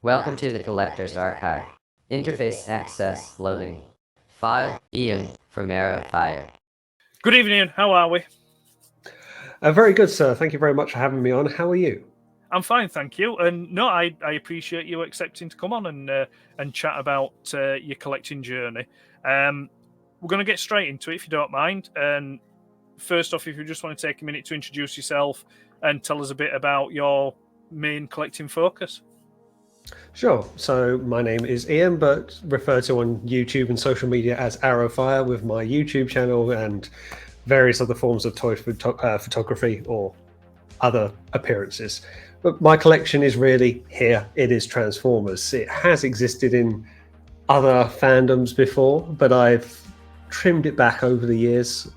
Welcome to the Collector's Archive. Interface access loading. File Ian from Arrowfyre. Good evening, how are we? Very good, sir. Thank you very much for having me on. How are you? I'm fine, thank you. And no, I appreciate you accepting to come on and chat about your collecting journey. We're going to get straight into it, if you don't mind. And first off, if you just want to take a minute to introduce yourself and tell us a bit about your main collecting focus. Sure. So my name is Ian, but referred to on YouTube and social media as Arrowfyre, with my YouTube channel and various other forms of toy photography or other appearances. But my collection is really here. It is Transformers. It has existed in other fandoms before, but I've trimmed it back over the years,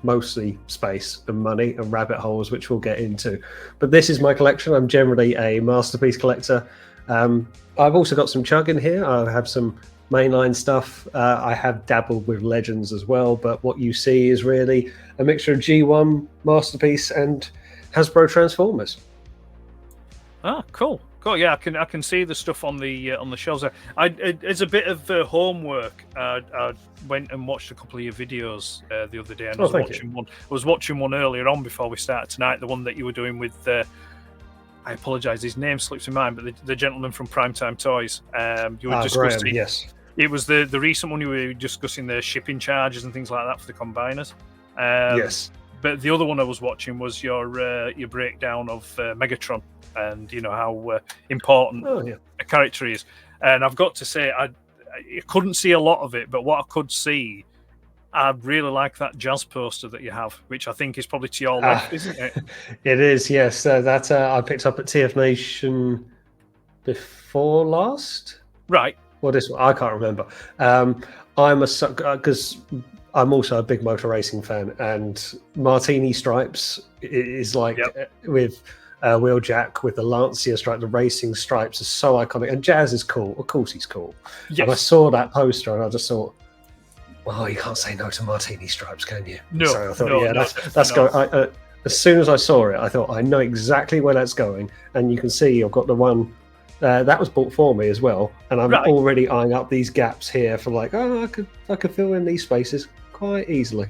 mostly space and money and rabbit holes, which we'll get into. But this is my collection. I'm generally a masterpiece collector. I've also got some chug in here. I have some mainline stuff. I have dabbled with Legends as well, but what you see is really a mixture of G1, Masterpiece, and Hasbro Transformers. Ah, cool. Yeah, I can see the stuff on the shelves there. As a bit of homework, I went and watched a couple of your videos the other day, and I was watching one earlier on before we started tonight. The one that you were doing with. I apologise, his name slips my mind, but the gentleman from Primetime Toys. You were discussing. Graham, yes. It was the recent one you were discussing the shipping charges and things like that for the combiners. Yes. But the other one I was watching was your breakdown of Megatron and how important a character is. And I've got to say, I couldn't see a lot of it, but what I could see, I really like that jazz poster that you have, which I think is probably to your left, isn't it? It is, yes. That I picked up at TF Nation before last. Right. Well, I can't remember. I'm a sucker because I'm also a big motor racing fan, and Martini Stripes is like with Wheeljack with the Lancia stripe, the racing stripes are so iconic, and Jazz is cool. Of course, he's cool. Yes. And I saw that poster, and I just thought, well, you can't say no to Martini Stripes, can you? No. So I thought, that's going. As soon as I saw it, I thought, I know exactly where that's going, and you can see I've got the one. That was bought for me as well, and I'm already eyeing up these gaps here for like, I could fill in these spaces quite easily.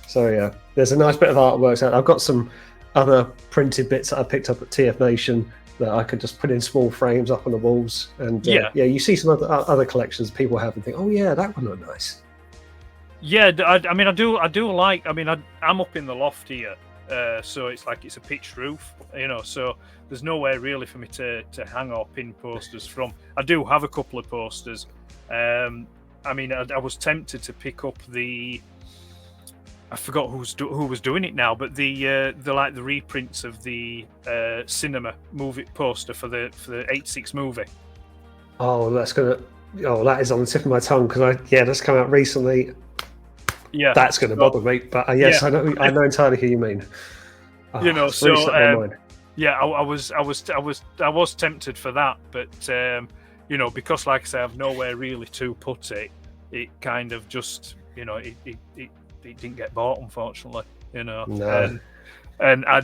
So yeah, there's a nice bit of artwork out. I've got some other printed bits that I picked up at TF Nation that I could just put in small frames up on the walls, and you see some other collections people have and think, oh yeah, that would look nice. Yeah, I mean, I do like. I mean, I'm up in the loft here. So it's like it's a pitched roof, so there's nowhere really for me to hang or pin posters from. I do have a couple of posters. I mean, I was tempted to pick up I forgot who was doing it now, but the reprints of the cinema movie poster for the 86 movie. Oh, that is on the tip of my tongue because that's come out recently. Yeah, that's going to bother me. But yes, I know entirely who you mean. I was tempted for that, but because like I say, I've nowhere really to put it. It kind of just it didn't get bought, unfortunately. No. And I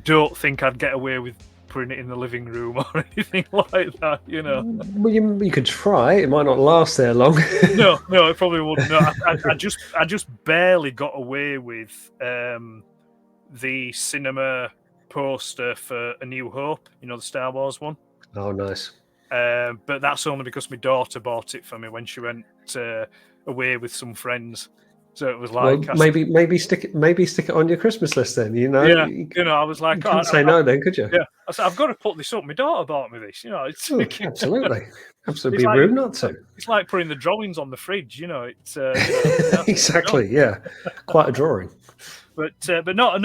don't think I'd get away with putting it in the living room or anything like that, Well, you could try. It might not last there long. No, it probably wouldn't. No, I just barely got away with the cinema poster for A New Hope. The Star Wars one. Oh, nice. But that's only because my daughter bought it for me when she went away with some friends. So it was like, well, maybe stick it on your Christmas list then. Yeah, I was like, you couldn't say no then, could you? Yeah, I said, I've got to put this up. My daughter bought me this. It's absolutely be like, rude not to. It's like putting the drawings on the fridge. It's exactly, yeah, quite a drawing. But no,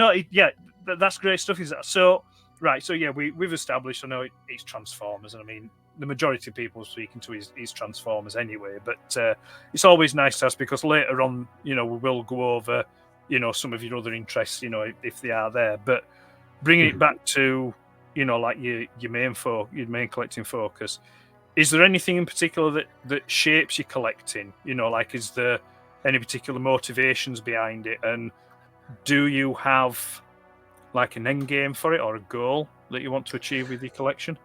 that's great stuff. Is that so? Right, so yeah, we've established. I know it's Transformers, and I mean, the majority of people speaking to is Transformers anyway, but it's always nice to ask because later on, we will go over, some of your other interests, if they are there. But bringing it back to, like your main collecting focus, is there anything in particular that shapes your collecting? Like is there any particular motivations behind it, and do you have like an end game for it or a goal that you want to achieve with your collection?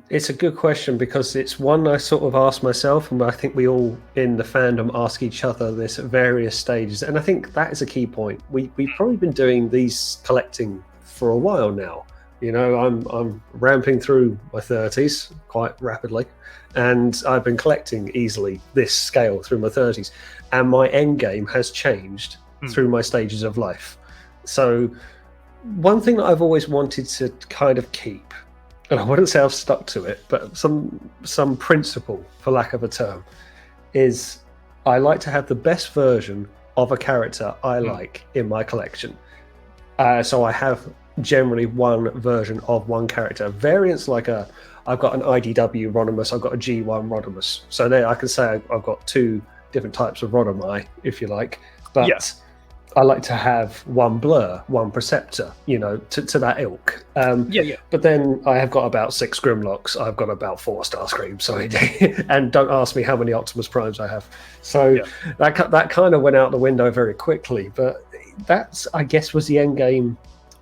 It's a good question because it's one I sort of ask myself, and I think we all in the fandom ask each other this at various stages. And I think that is a key point. We've probably been doing these collecting for a while now. You know, I'm ramping through my 30s quite rapidly, and I've been collecting easily this scale through my 30s, and my end game has changed through my stages of life. So one thing that I've always wanted to kind of keep, and I wouldn't say I've stuck to it, but some principle, for lack of a term, is I like to have the best version of a character I like in my collection. So I have generally one version of one character. Variants like I've got an IDW Rodimus, I've got a G1 Rodimus. So there I can say I've got two different types of Rodimi, if you like. But I like to have one Blur, one Preceptor, you know, to that ilk. But then I have got about 6 Grimlocks, I've got about 4 Starscreams, sorry. And don't ask me how many Optimus Primes I have. So that kind of went out the window very quickly. But that's, I guess, was the end game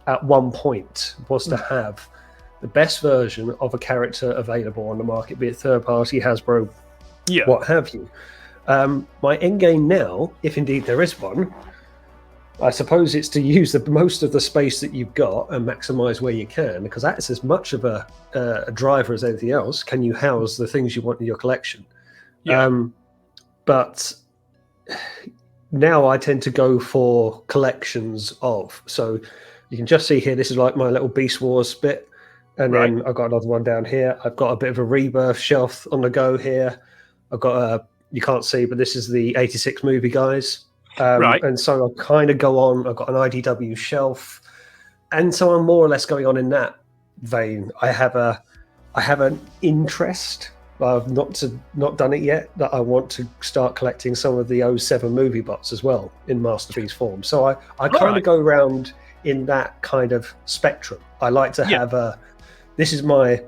at one point, was to have the best version of a character available on the market, be it third party, Hasbro, what have you. My end game now, if indeed there is one, I suppose it's to use the most of the space that you've got and maximize where you can, because that's as much of a driver as anything else. Can you house the things you want in your collection? But now I tend to go for collections of. So you can just see here, this is like my little Beast Wars bit. And then I've got another one down here. I've got a bit of a Rebirth shelf on the go here. I've got you can't see, but this is the 86 movie guys. And so I kind of go on. I've got an IDW shelf. And so I'm more or less going on in that vein. I have an interest. I've not done it yet, that I want to start collecting some of the 07 movie bots as well in Masterpiece form. So I kind of go around in that kind of spectrum. I like to have this is my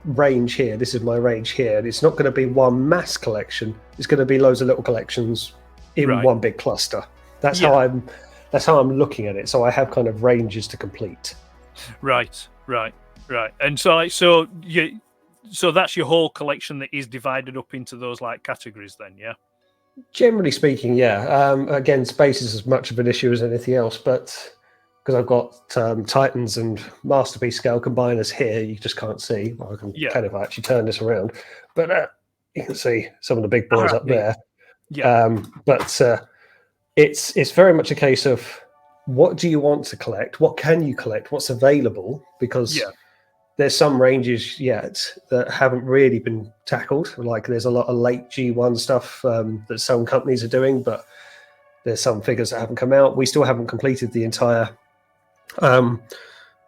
range here, this is my range here. And it's not going to be one mass collection. It's going to be loads of little collections in one big cluster. That's how I'm looking at it. So I have kind of ranges to complete. Right. And so that's your whole collection that is divided up into those like categories then, yeah? Generally speaking, yeah. Again, space is as much of an issue as anything else, but because I've got Titans and Masterpiece scale combiners here, you just can't see. Well, I can kind of actually turn this around, but you can see some of the big boys up there. But it's very much a case of what do you want to collect? What can you collect? What's available? Because there's some ranges yet that haven't really been tackled. Like there's a lot of late G1 stuff that some companies are doing, but there's some figures that haven't come out. We still haven't completed the entire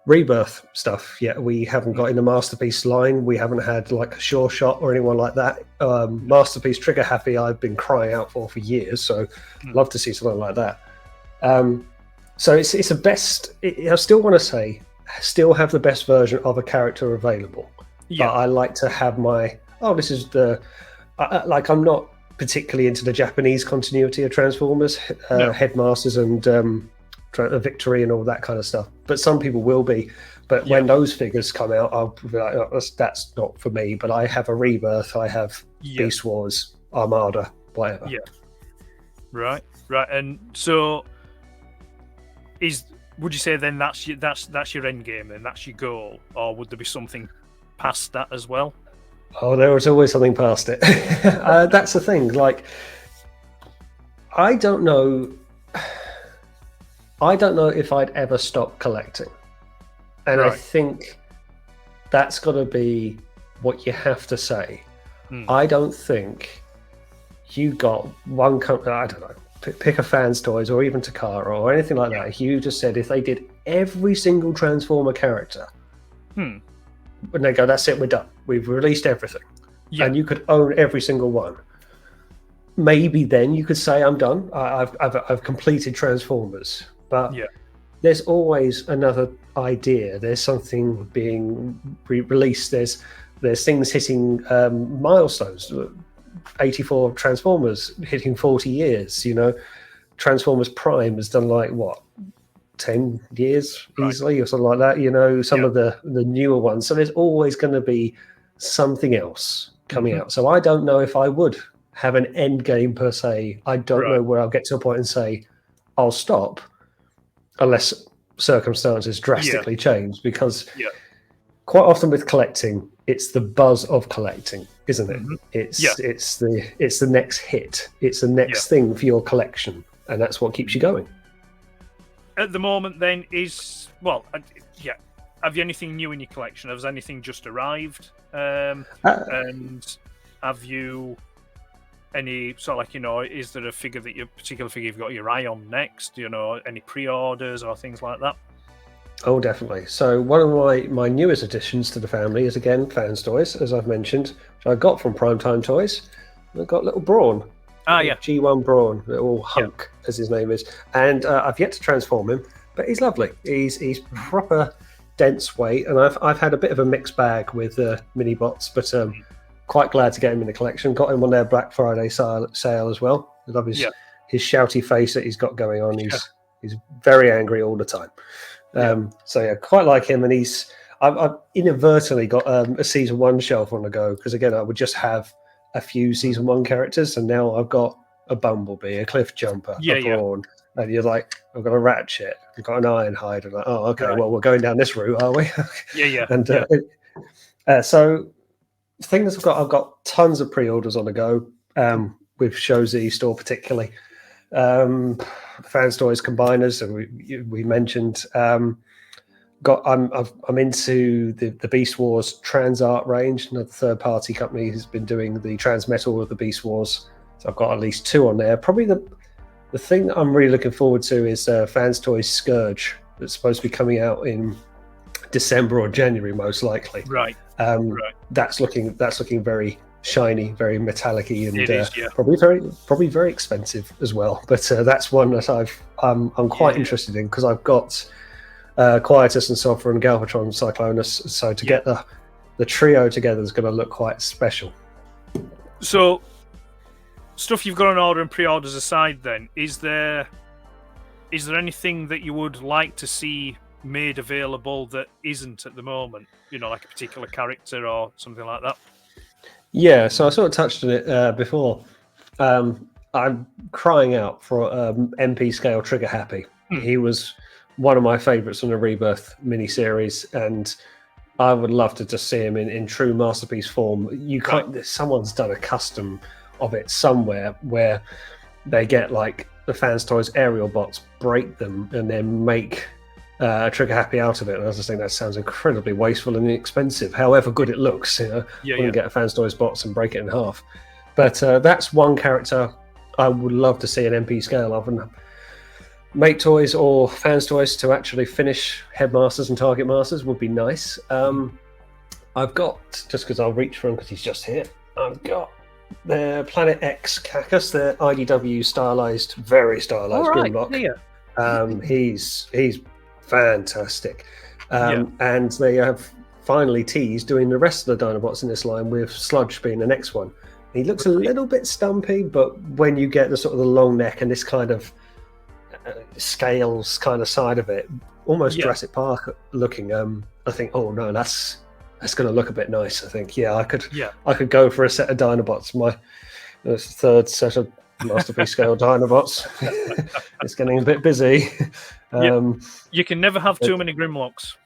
Rebirth stuff yet. We haven't got in the Masterpiece line. We haven't had like a Sure Shot or anyone like that. Masterpiece Trigger Happy I've been crying out for years, so love to see something like that. So it's a best. I still want to say, still have the best version of a character available. But I like to have my this is the like I'm not particularly into the Japanese continuity of Transformers, Headmasters and Victory and all that kind of stuff. But some people will be. But when those figures come out, I'll be like, that's not for me. But I have a Rebirth, I have Beast Wars, Armada, whatever. Right. And so would you say then that's your end game and that's your goal, or would there be something past that as well? Oh, there was always something past it. That's the thing. Like, I don't know if I'd ever stop collecting. And I think that's got to be what you have to say. I don't think you got one company, I don't know, pick a Fans Toys or even Takara or anything like that. You just said if they did every single Transformer character, when they go, that's it, we're done. We've released everything. And you could own every single one. Maybe then you could say, I'm done. I've completed Transformers. But there's always another idea. There's something being released. There's things hitting milestones. 84 Transformers hitting 40 years. You know, Transformers Prime has done like what, 10 years easily or something like that. You know, some of the newer ones. So there's always going to be something else coming out. So I don't know if I would have an end game per se. I don't know where I'll get to a point and say I'll stop unless circumstances drastically change, because quite often with collecting, it's the buzz of collecting, isn't it? It's the next hit. It's the next thing for your collection, and that's what keeps you going. At the moment, then, have you anything new in your collection? Has anything just arrived? And have you any sort of is there a particular figure you've got your eye on next? Any pre-orders or things like that? Oh, definitely. So one of my newest additions to the family is, again, Fans Toys, as I've mentioned, which I got from Primetime Toys. I've got little Brawn. G1 Brawn, little hunk, as his name is. And I've yet to transform him, but he's lovely. He's proper dense weight, and I've had a bit of a mixed bag with mini bots, but quite glad to get him in the collection. Got him on their Black Friday sale as well. I love his shouty face that he's got going on. He's very angry all the time. Quite like him, and I've inadvertently got a season 1 shelf on the go, because again I would just have a few season 1 characters, and now I've got a Bumblebee, a Cliff Jumper, a Brawn, and you're like, I've got a Ratchet, I've got an Ironhide, and like, oh, okay, well, we're going down this route, are we? So things I've got tons of pre-orders on the go, with Shozi store particularly. Fans Toys Combiners, so we mentioned. I'm into the Beast Wars Trans Art range. Another third-party company has been doing the trans metal of the Beast Wars, so I've got at least 2 on there. Probably the thing that I'm really looking forward to is Fans Toys Scourge, that's supposed to be coming out in December or January, most likely. That's looking very shiny, very metallic-y, and probably very expensive as well. But that's one that I'm quite interested in, because I've got Quietus and Sulfur and Galvatron Cyclonus. So to get the trio together is going to look quite special. So, stuff you've got on order and pre-orders aside, then is there anything that you would like to see made available that isn't at the moment? Like a particular character or something like that. Yeah, so I sort of touched on it before. I'm crying out for MP scale Trigger Happy. He was one of my favourites from the Rebirth miniseries, and I would love to just see him in true masterpiece form. Someone's done a custom of it somewhere where they get like the Fans Toys aerial bots, break them, and then make a Trigger Happy out of it. And I just think that sounds incredibly wasteful and inexpensive, however good it looks. Wouldn't get a Fans Toys box and break it in half. But that's one character I would love to see an MP scale of, and Mate Toys or Fans Toys to actually finish Headmasters and Target Masters would be nice. I've got, just because I'll reach for him because he's just here, I've got the Planet X Cacus, the IDW stylized, very stylized Grimlock. He's fantastic. And they have finally teased doing the rest of the Dinobots in this line, with Sludge being the next one. He looks a little bit stumpy, but when you get the sort of the long neck and this kind of scales kind of side of it, almost Jurassic Park looking, I think, oh no, that's going to look a bit nice. I think, I could go for a set of Dinobots. My third set of masterpiece scale Dinobots. It's getting a bit busy. You can never have too many Grimlocks.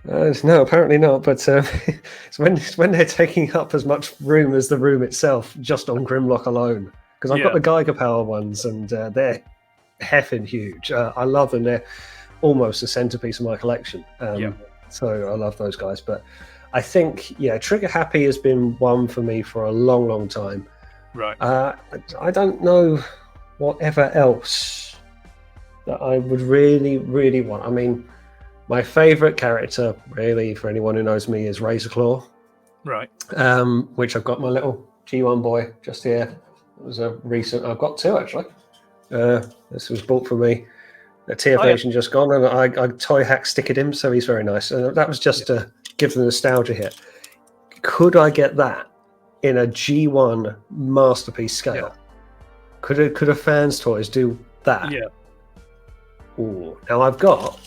No, apparently not. But it's when they're taking up as much room as the room itself, just on Grimlock alone. Because I've got the Geiger Power ones, and they're heffing huge. I love them. They're almost a centerpiece of my collection. So I love those guys. But I think, Trigger Happy has been one for me for a long, long time. Right. I don't know whatever else that I would really, really want. I mean, my favourite character, really, for anyone who knows me, is Razorclaw. Right. Which I've got my little G1 boy just here. It was a recent. I've got 2 actually. This was bought for me. The TF just gone, and I toy hack sticked him, so he's very nice. And that was just to give the nostalgia hit. Could I get that in a G1 masterpiece scale? Could a Fans Toys do that? Yeah. Ooh. Now I've got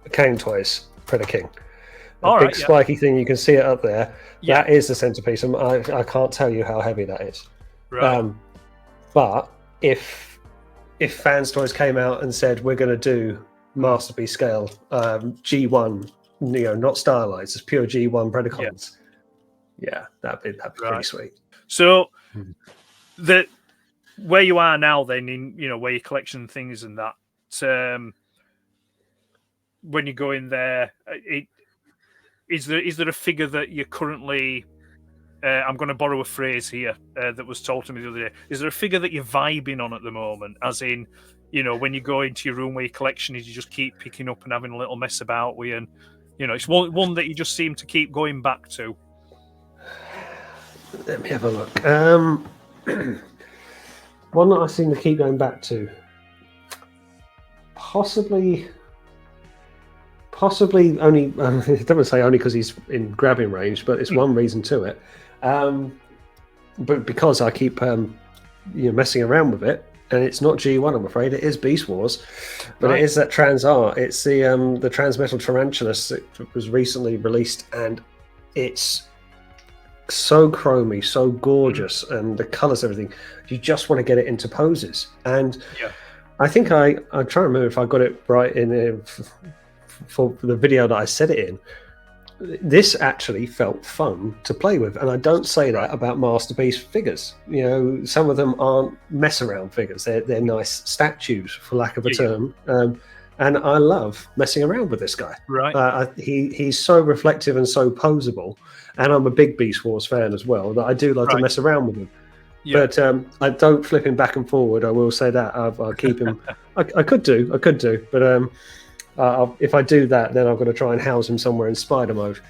a Kane Toys Predator King, All big right, yeah. spiky thing. You can see it up there. Yeah. That is the centerpiece, and I can't tell you how heavy that is. Right. But if Fans Toys came out and said we're going to do masterpiece scale G1, not stylized, it's pure G1 Predacons, that'd be pretty sweet. So where you are now, then, in where your collection things and that, when you go in there, is there a figure that you're currently? I'm going to borrow a phrase here that was told to me the other day. Is there a figure that you're vibing on at the moment? As in, when you go into your room where your collection is, you just keep picking up and having a little mess about with, and it's one that you just seem to keep going back to. Let me have a look. One that I seem to keep going back to. Possibly only. It doesn't say only because he's in grabbing range, but it's one reason to it. But because I keep messing around with it, and it's not G1, I'm afraid it is Beast Wars, but it is that Trans Art. It's the Transmetal Tarantulas that was recently released, and it's so chromy, so gorgeous, and the colors, everything. You just want to get it into poses, and I think I'm trying to remember if I got it right in for the video that I said it in. This actually felt fun to play with, and I don't say that about masterpiece figures. Some of them aren't mess around figures; they're nice statues, for lack of a term. And I love messing around with this guy. Right. He's so reflective and so posable, and I'm a big Beast Wars fan as well. That I do like to mess around with him. Yeah. But I don't flip him back and forward. I will say that I'll keep him. I could do, but. If I do that, then I'm going to try and house him somewhere in spider mode.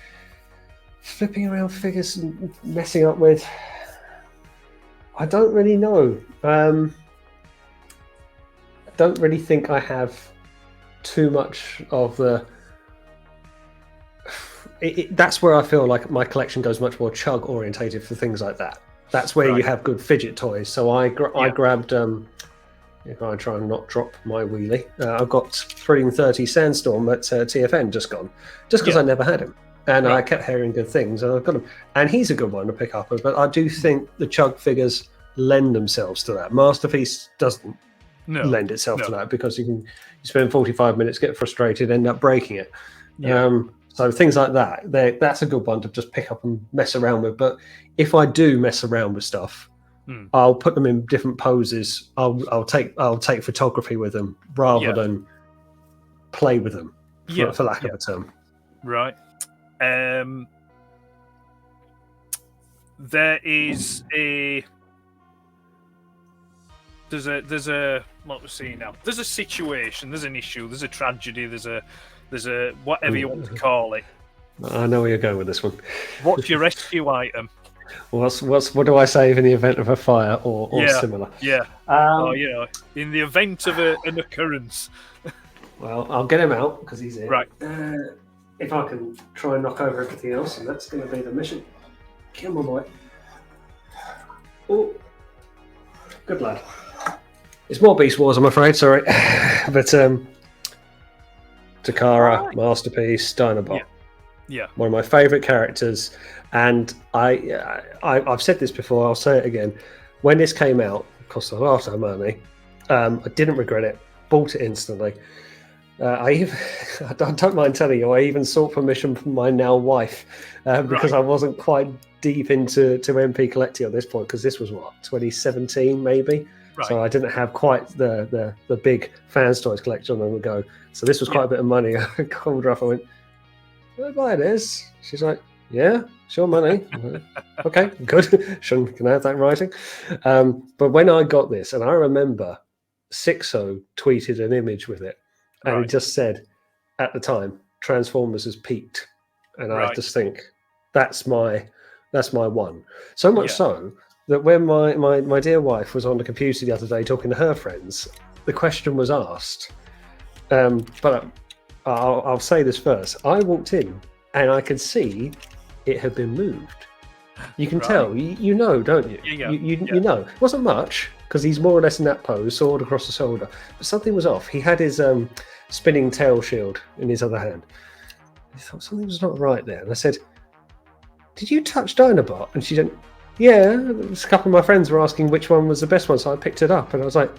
Flipping around figures and messing up with... I don't really know. I don't really think I have too much of the... That's where I feel like my collection goes much more chug orientated for things like that. That's where you have good fidget toys. So I grabbed... if I try and not drop my wheelie, I've got 330 Sandstorm at TFN just gone, just because I never had him, and I kept hearing good things, and I've got him, and he's a good one to pick up. But I do think the chug figures lend themselves to that. Masterpiece doesn't lend itself to that, because you spend 45 minutes, get frustrated, end up breaking it. So things like that, that's a good one to just pick up and mess around with. But if I do mess around with stuff, I'll put them in different poses. I'll take photography with them rather than play with them, for lack of a term. Right. There is there's a what we're seeing now. There's a situation. There's an issue. There's a tragedy. There's a whatever you want to call it. I know where you're going with this one. What's your rescue item? What do I save in the event of a fire or similar? Yeah. In the event of an occurrence. Well, I'll get him out because he's here. Right. If I can try and knock over everything else, and that's going to be the mission. Come on, boy. Oh, good lad. It's more Beast Wars, I'm afraid. Sorry, but Takara, Masterpiece, Dinobot. Yeah. One of my favourite characters, and I've said this before. I'll say it again. When this came out, it cost a lot of money. I didn't regret it. Bought it instantly. I don't mind telling you, I even sought permission from my now wife because I wasn't quite deep into MP collecting at this point, because this was 2017 maybe. Right. So I didn't have quite the big Fans Toys collection on the go. So this was quite a bit of money. I called her up. I went, "Can I buy this?" She's like, "Yeah, sure, money." Okay, good. Can I have that in writing? But when I got this, and I remember Sixo tweeted an image with it, and he just said, at the time, Transformers has peaked, and I just think that's my one. So much so that when my dear wife was on the computer the other day talking to her friends, the question was asked. But I'll say this first. I walked in and I could see it had been moved. You can tell, you know, don't you? You know. It wasn't much, because he's more or less in that pose, sword across the shoulder. But something was off. He had his spinning tail shield in his other hand. I thought something was not right there. And I said, did you touch Dinobot? And she said, yeah. A couple of my friends were asking which one was the best one, so I picked it up. And I was like,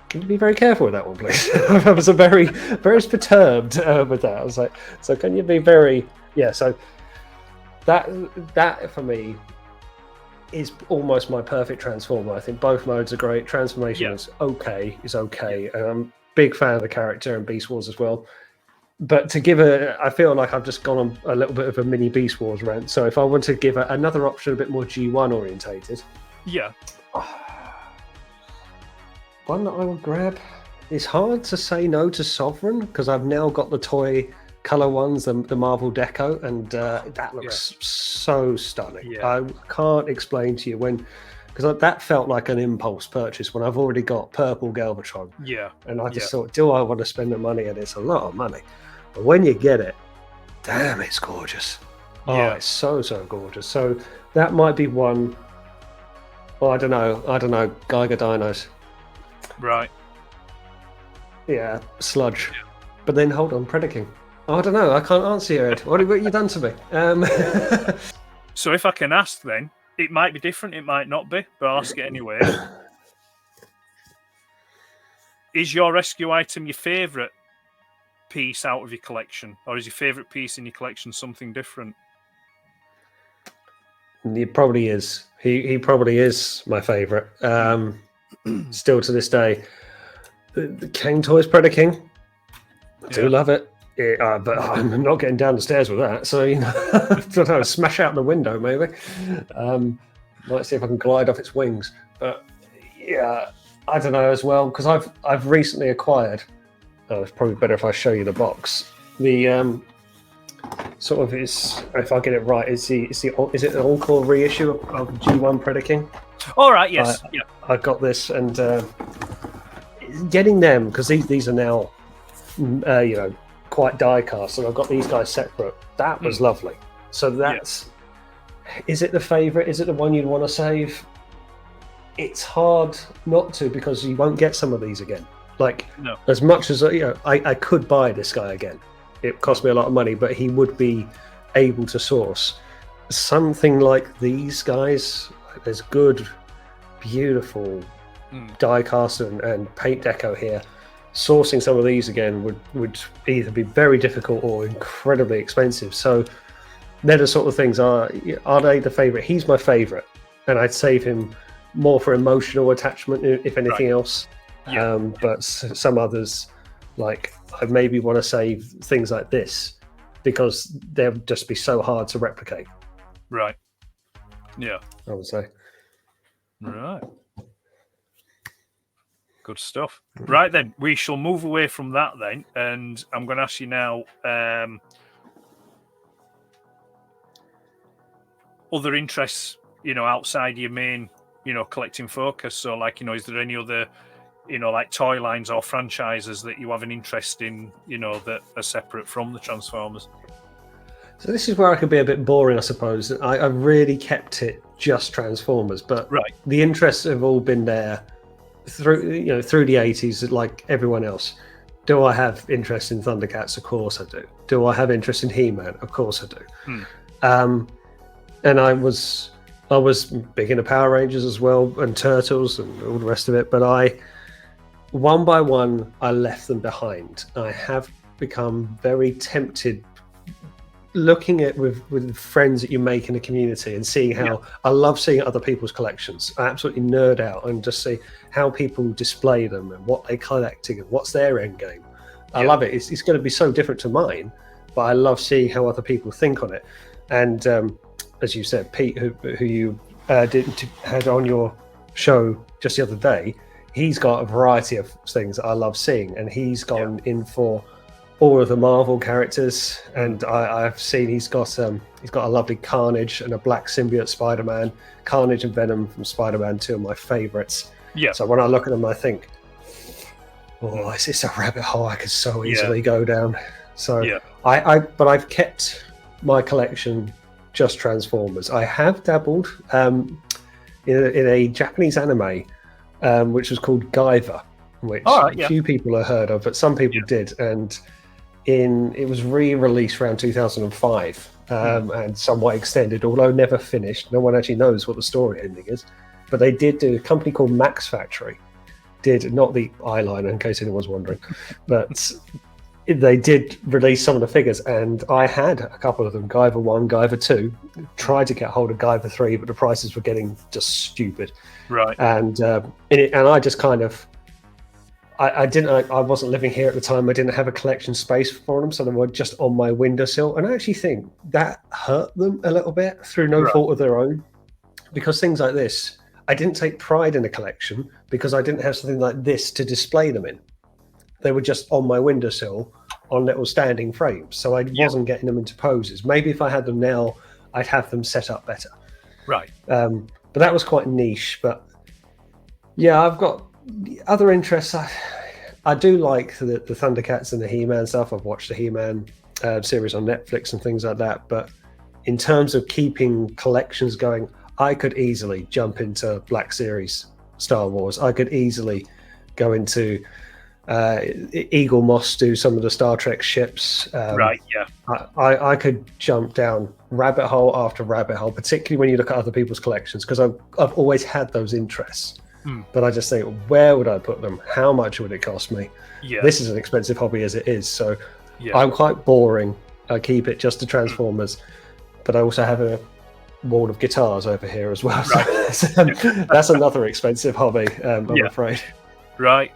can you be very careful with that one, please? I was very perturbed with that. I was like, so can you be very... Yeah, so that for me is almost my perfect Transformer. I think both modes are great. Transformation is okay. And I'm a big fan of the character and Beast Wars as well. But to give I feel like I've just gone on a little bit of a mini Beast Wars rant. So if I want to give another option, a bit more G1 orientated, one that I would grab. It's hard to say no to Sovereign because I've now got the toy color ones, the Marvel Deco, and that looks so stunning. I can't explain to you because that felt like an impulse purchase when I've already got purple Galvatron. And I just thought, do I want to spend the money? And it's a lot of money. But when you get it, damn, it's gorgeous. Oh, it's so gorgeous. So that might be one. Well, I don't know. Geiger Dinos. Right. Yeah, Sludge. But then hold on, Predaking. I don't know. I can't answer you, Ed. What have you done to me? So if I can ask, then it might be different. It might not be, but I'll ask it anyway. Is your rescue item your favourite piece out of your collection, or is your favourite piece in your collection something different? He probably is. He probably is my favourite. Still to this day, the King Toys Predaking. I do love it. But I'm not getting down the stairs with that. So, I don't know, smash out the window maybe. Might see if I can glide off its wings. But yeah, I don't know as well because I've recently acquired. Oh, it's probably better if I show you the box. The sort of is, if I get it right, is it the Encore reissue of G1 Predaking? All right. Yes. I got this and getting them because these are now quite die cast, and I've got these guys separate. That was lovely. So that's is it the favorite? Is it the one you'd want to save? It's hard not to because you won't get some of these again. As much as I could buy this guy again. It cost me a lot of money, but he would be able to source something like these guys. There's good, beautiful die cast and paint deco here. Sourcing some of these again would either be very difficult or incredibly expensive. So they're the sort of things. Are they the favorite? He's my favorite, and I'd save him more for emotional attachment, if anything else. But some others, like I maybe want to save things like this because they'll just be so hard to replicate. Right. Yeah. I would say. Right. Good stuff. Right then, we shall move away from that then, and I'm going to ask you now other interests, outside your main, collecting focus. So, is there any other, like toy lines or franchises that you have an interest in, that are separate from the Transformers? So this is where I could be a bit boring, I suppose. I've really kept it just Transformers, but the interests have all been there through the 80s, like everyone else. Do I have interest in Thundercats? Of course I do. Do I have interest in He-Man? Of course I do. And I was big into Power Rangers as well, and Turtles and all the rest of it, but one by one I left them behind. I have become very tempted looking at with friends that you make in a community and seeing how I love seeing other people's collections. I absolutely nerd out and just see how people display them and what they're collecting and what's their end game. I love it. It's going to be so different to mine, but I love seeing how other people think on it. And as you said, Pete, who you had on your show just the other day, he's got a variety of things that I love seeing, and he's gone in for all of the Marvel characters, and I've seen he's got a lovely Carnage and a black symbiote Spider-Man. Carnage and Venom from Spider-Man, two of my favourites. So when I look at them, I think, oh, it's a rabbit hole I could so easily go down. So but I've kept my collection just Transformers. I have dabbled in a Japanese anime which was called Guyver, which few people have heard of, but some people did, and it was re-released around 2005 and somewhat extended, although never finished. No one actually knows what the story ending is. But they did do a company called Max Factory. Did not the eyeliner, in case anyone's wondering, but they did release some of the figures, and I had a couple of them. Guyver 1, Guyver 2. Tried to get hold of Guyver 3, but the prices were getting just stupid. Right. And I just kind of, I wasn't living here at the time. I didn't have a collection space for them, so they were just on my windowsill. And I actually think that hurt them a little bit through no fault of their own, because things like this, I didn't take pride in a collection because I didn't have something like this to display them in. They were just on my windowsill on little standing frames, so I wasn't getting them into poses. Maybe if I had them now, I'd have them set up better. Right. But that was quite niche. But yeah, I've got other interests. I do like the Thundercats and the He-Man stuff. I've watched the He-Man series on Netflix and things like that. But in terms of keeping collections going, I could easily jump into Black Series Star Wars. I could easily go into Eagle Moss, do some of the Star Trek ships. Right, yeah. I could jump down rabbit hole after rabbit hole, particularly when you look at other people's collections, because I've always had those interests. But I just think, where would I put them? How much would it cost me? Yeah. This is an expensive hobby as it is, so Yeah. I'm quite boring. I keep it just to Transformers, but I also have a wall of guitars over here as well. Right. So that's another expensive hobby, I'm afraid. Right.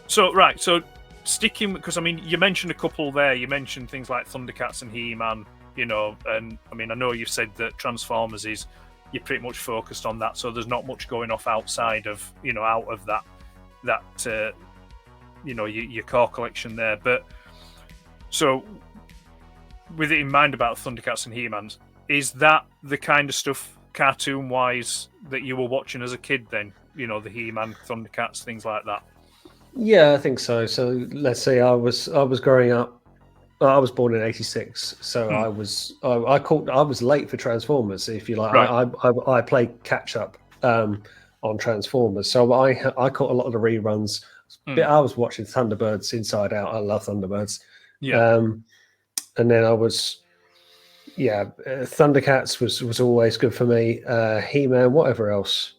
So sticking, because I mean, you mentioned a couple there. You mentioned things like Thundercats and He-Man, and I mean, I know you've said that Transformers is, you're pretty much focused on that, so there's not much going off outside of, out of that your core collection there. But so with it in mind about Thundercats and He-Mans, is that the kind of stuff cartoon wise that you were watching as a kid then? The He-Man, Thundercats, things like that. Yeah, I think so. So let's say I was growing up. I was born in '86, so I was late for Transformers, if you like. Right. I played catch up on Transformers, so I caught a lot of the reruns. I was watching Thunderbirds Inside Out. I love Thunderbirds. Yeah. And then I was, Thundercats was always good for me. He-Man, whatever else.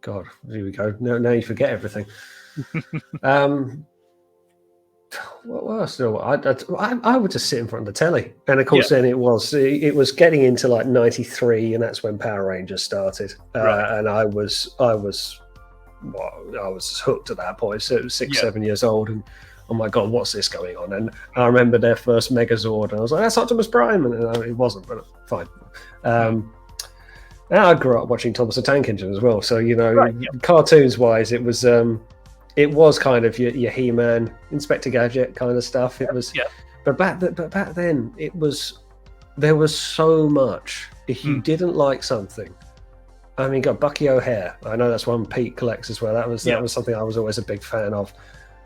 God, here we go. Now you forget everything. What else? I would just sit in front of the telly, and of course, then it was getting into like '93, and that's when Power Rangers started. And I was hooked at that point. So it was 7 years old, and oh my god, what's this going on? And I remember their first Megazord, and I was like, that's Optimus Prime, and it wasn't, but fine. And I grew up watching Thomas the Tank Engine as well, so cartoons wise, it was kind of your He-Man, Inspector Gadget kind of stuff. It was, but back then there was so much. If you didn't like something, I mean, got Bucky O'Hare. I know that's one Pete collects as well. That was something I was always a big fan of.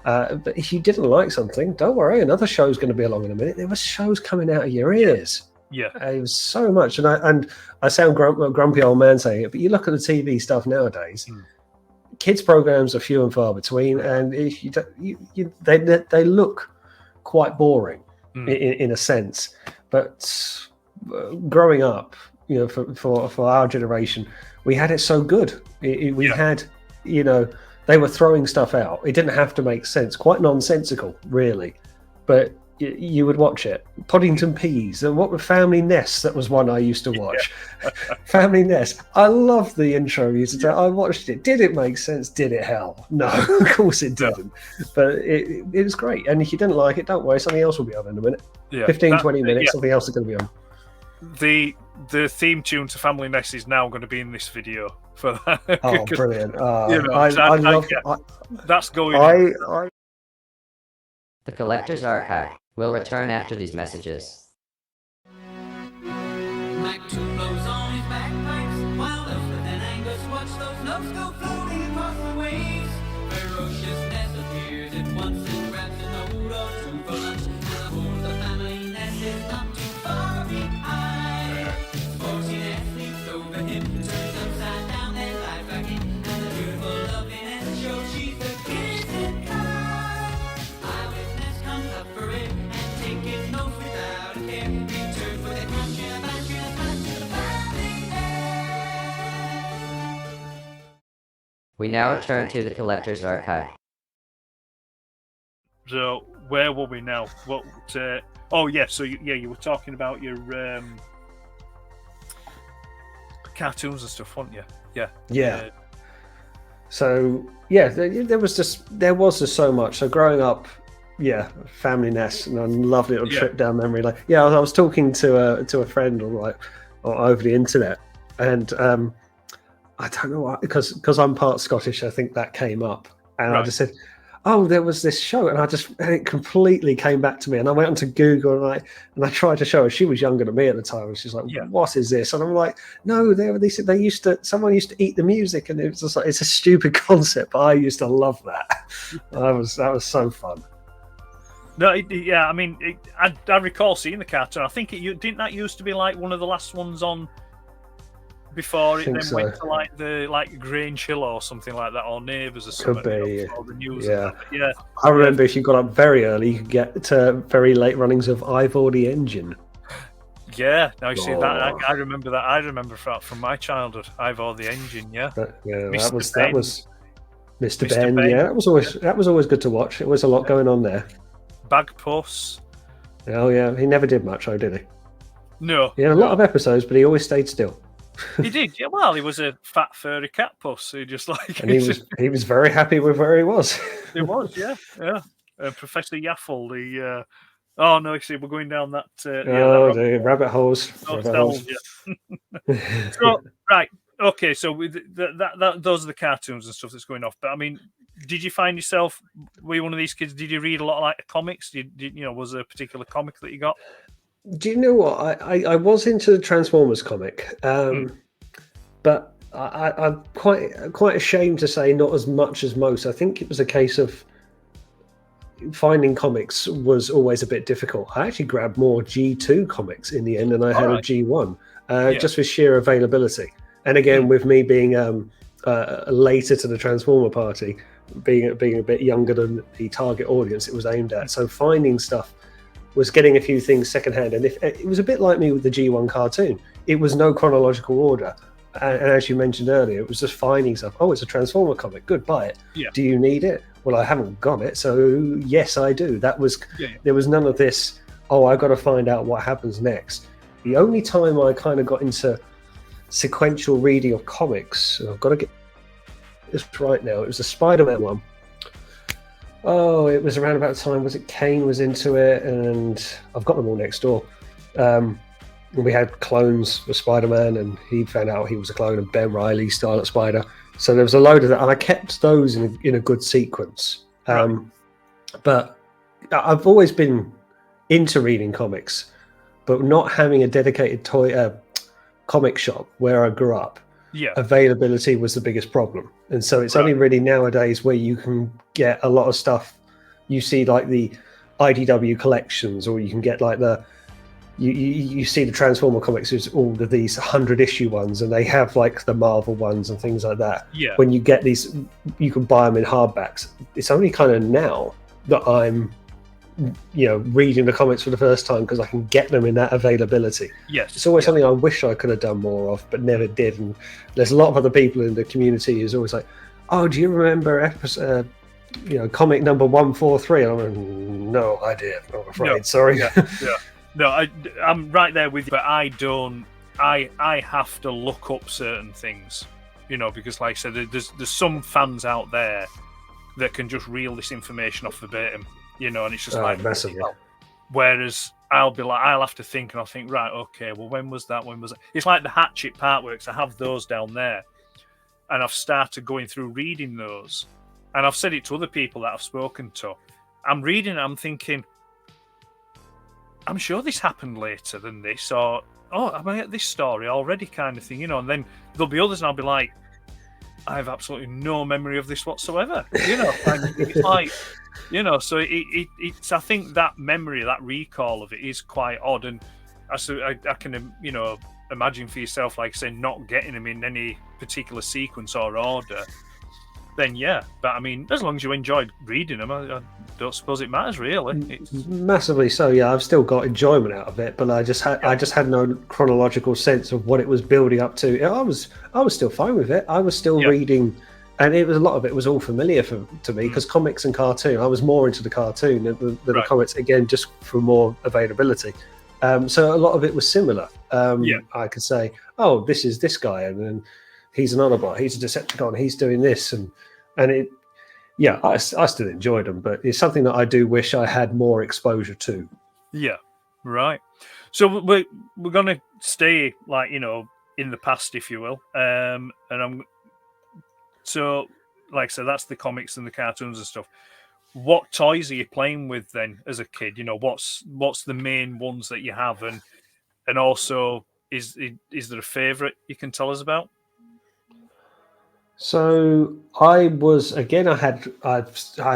But if you didn't like something, don't worry, another show's going to be along in a minute. There were shows coming out of your ears. Yeah, it was so much, and I sound grumpy old man saying it, but you look at the TV stuff nowadays. Kids programs are few and far between, and if they look quite boring in a sense. But growing up, for our generation, we had it so good. We had, they were throwing stuff out. It didn't have to make sense. Quite nonsensical, really, but you would watch it. Poddington Peas, and what were Family Nest? That was one I used to watch. Family Nest. I loved the intro music. I watched it. Did it make sense? Did it hell? No, of course it didn't. But it was great. And if you didn't like it, don't worry. Something else will be on in a minute. 20 minutes. Something else is going to be on. The theme tune to Family Nest is now going to be in this video for that. Oh, brilliant! I love that's going. The Collector's Art Hack will return after these messages. Mac 2 blows on his bagpipes, while Elspeth and Angus watch those notes go floating across the waves. Ferociousness appears at once and grabs a note or two for lunch, and the whole of the family nest is not too far behind. Sportiness leaps over him, turns upside down, then lies back in, and the beautiful loveliness shows she's the kissing kind. Eyewitness comes up for it and take it We now return to the collector's archive. So where were we now? What? Oh yeah. So you were talking about your cartoons and stuff, weren't you? Yeah. Yeah. So yeah, there was just so much. So growing up, yeah, family nest, and I loved it. A trip down memory lane. Yeah, I was talking to a friend or over the internet, and I don't know why, because I'm part Scottish. I think that came up, and I just said, "Oh, there was this show," and it completely came back to me. And I went onto Google and I tried to show her. She was younger than me at the time, and she's like, "What is this?" And I'm like, "No, someone used to eat the music, and it was just like, it's a stupid concept, but I used to love that. That was so fun." No, I mean, I recall seeing the cartoon. I think didn't that used to be like one of the last ones on before it then went to like Grange Hill or something like that, or Neighbours or something. Could be, or the news. Yeah. I remember if you got up very early, you could get to very late runnings of Ivor the Engine. Yeah, now you see that. I remember that. I remember from my childhood, Ivor the Engine. Yeah, that was Mr. Ben. Yeah, that was always good to watch. It was a lot going on there. Bagpuss. Oh yeah, he never did much, though, did he? No. He had a lot of episodes, but he always stayed still. He did. Yeah, well, he was a fat furry cat puss who just like. And he was very happy with where he was. He was, yeah. Professor Yaffle, the. Oh no! See, we're going down that. The rabbit holes. So, right. Okay. So with those are the cartoons and stuff that's going off. But I mean, did you find yourself? Were you one of these kids? Did you read a lot of like comics? Was there a particular comic that you got? Do you know what? I was into the Transformers comic, but I'm quite ashamed to say not as much as most. I think it was a case of finding comics was always a bit difficult. I actually grabbed more G2 comics in the end than I had a G1, just for sheer availability. And again, with me being later to the Transformer party, being a bit younger than the target audience it was aimed at, so finding stuff was getting a few things secondhand. And if it was a bit like me with the G1 cartoon, it was no chronological order. And as you mentioned earlier, it was just finding stuff. Oh, it's a Transformer comic. Good, buy it. Yeah. Do you need it? Well, I haven't got it, so yes, I do. There was none of this, oh, I got to find out what happens next. The only time I kind of got into sequential reading of comics, I've got to get this right now, it was the Spider-Man one. Oh, it was around about the time, was it Kane was into it, and I've got them all next door. We had clones for Spider-Man, and he found out he was a clone of Ben Reilly, Scarlet Spider. So there was a load of that, and I kept those in a good sequence. But I've always been into reading comics, but not having a dedicated comic shop where I grew up. Availability was the biggest problem. And so it's only really nowadays where you can get a lot of stuff. You see like the IDW collections, or you can get like you see the Transformer comics, there's all of these 100-issue ones, and they have like the Marvel ones and things like that. When you get these, you can buy them in hardbacks. It's only kind of now that I'm reading the comics for the first time, because I can get them in that availability. It's always something I wish I could have done more of, but never did. And there's a lot of other people in the community who's always like, oh, do you remember episode comic number 143? And I'm like, no idea, I'm afraid. Sorry. No, I'm right there with you, but I don't. I have to look up certain things, because like I said, there's some fans out there that can just reel this information off verbatim, and it's just like massively. Whereas I'll have to think, and I'll think, right, okay, well, when was that? It's like the Hatchet Partworks. I have those down there, and I've started going through reading those, and I've said it to other people that I've spoken to. I'm reading, I'm thinking, I'm sure this happened later than this, or am I at this story already, kind of thing, and then there'll be others, and I'll be like, I have absolutely no memory of this whatsoever, and it's like, so it's, I think that memory, that recall of it is quite odd, and I can, imagine for yourself, like I say, not getting them in any particular sequence or order, then but I mean, as long as you enjoyed reading them, I don't suppose it matters really. It's massively so. I've still got enjoyment out of it, but I just had no chronological sense of what it was building up to. I was still fine with it. I was still reading and it was a lot of it was all familiar to me because comics and cartoon. I was more into the cartoon than the Right. comics, again, just for more availability. So a lot of it was similar. I could say, oh, this is this guy, and then he's an Autobot, he's a Decepticon, he's doing this, and it. Yeah, I still enjoyed them, but it's something that I do wish I had more exposure to. Yeah, right. So we're going to stay, like, you know, in the past, if you will. And so, like I said, that's the comics and the cartoons and stuff. What toys are you playing with then as a kid? You know, what's the main ones that you have, and also is there a favourite you can tell us about? So I was again. I had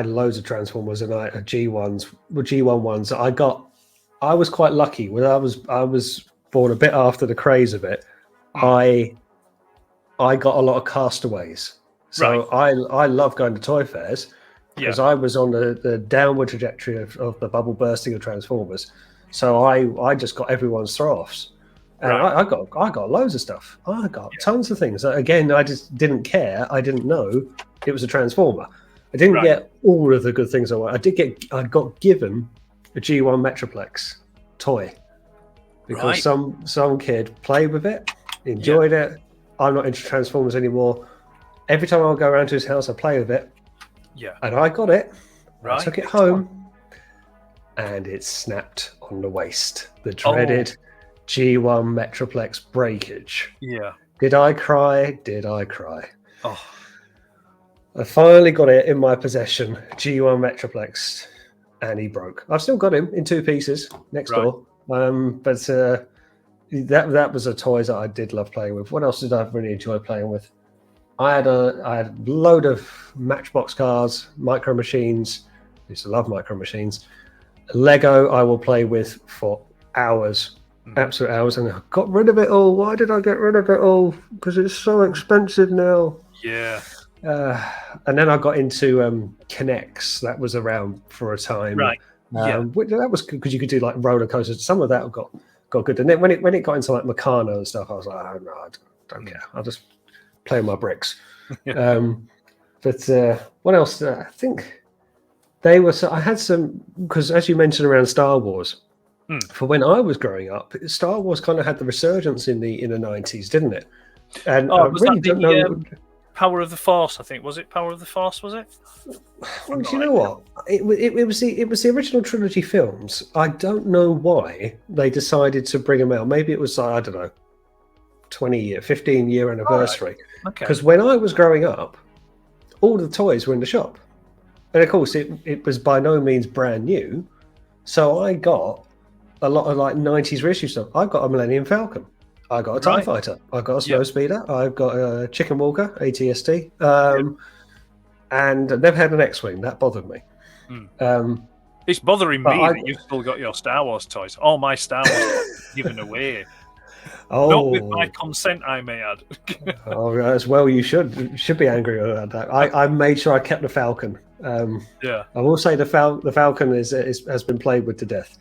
loads of Transformers and G1 ones. I was quite lucky when I was born a bit after the craze of it. I got a lot of Castaways. So I love going to toy fairs because I was on the downward trajectory of the bubble bursting of Transformers. So I just got everyone's throw-offs. And I got loads of stuff. I got tons of things. Again, I just didn't care. I didn't know it was a Transformer. I didn't get all of the good things I wanted. I got given a G1 Metroplex toy because some kid played with it, enjoyed it. I'm not into Transformers anymore. Every time I would go around to his house, I play with it. Yeah. And I got it. I took it home, and it snapped on the waist. The dreaded G1 Metroplex breakage. Yeah. Did I cry? Did I cry? Oh. I finally got it in my possession, G1 Metroplex, and he broke. I've still got him in 2 pieces next door. But that was a toy that I did love playing with. What else did I really enjoy playing with? I had a load of Matchbox cars, Micro Machines. I used to love Micro Machines. Lego I will play with for hours. Absolute hours, and I got rid of it all. Why did I get rid of it all? Because it's so expensive now. Yeah. And then I got into Kinects. That was around for a time. Right. That was good because you could do like roller coasters. Some of that got good. And then when it got into like Meccano and stuff, I was like, oh no, I don't care. I'll just play with my bricks. But what else? I think they were. I had some because, as you mentioned, around Star Wars. For when I was growing up, Star Wars kind of had the resurgence in the 90s, didn't it? And I really don't know. Power of the Force, I think. Was it Power of the Force? Was it? Well, do you know what? It was the original trilogy films. I don't know why they decided to bring them out. Maybe it was I don't know, 15-year anniversary. Because when I was growing up, all the toys were in the shop, and of course it was by no means brand new. So I got a lot of like 90s reissue stuff. I got a Millennium Falcon. I got a TIE Fighter. I got a Snow Speeder. I've got a Chicken Walker, ATST. And I never had an X-Wing. That bothered me. It's bothering me that you've still got your Star Wars toys. All my Star Wars toys given away. Not with my consent, I may add. As well, you should be angry about that. I made sure I kept the Falcon. I will say the Falcon has been played with to death.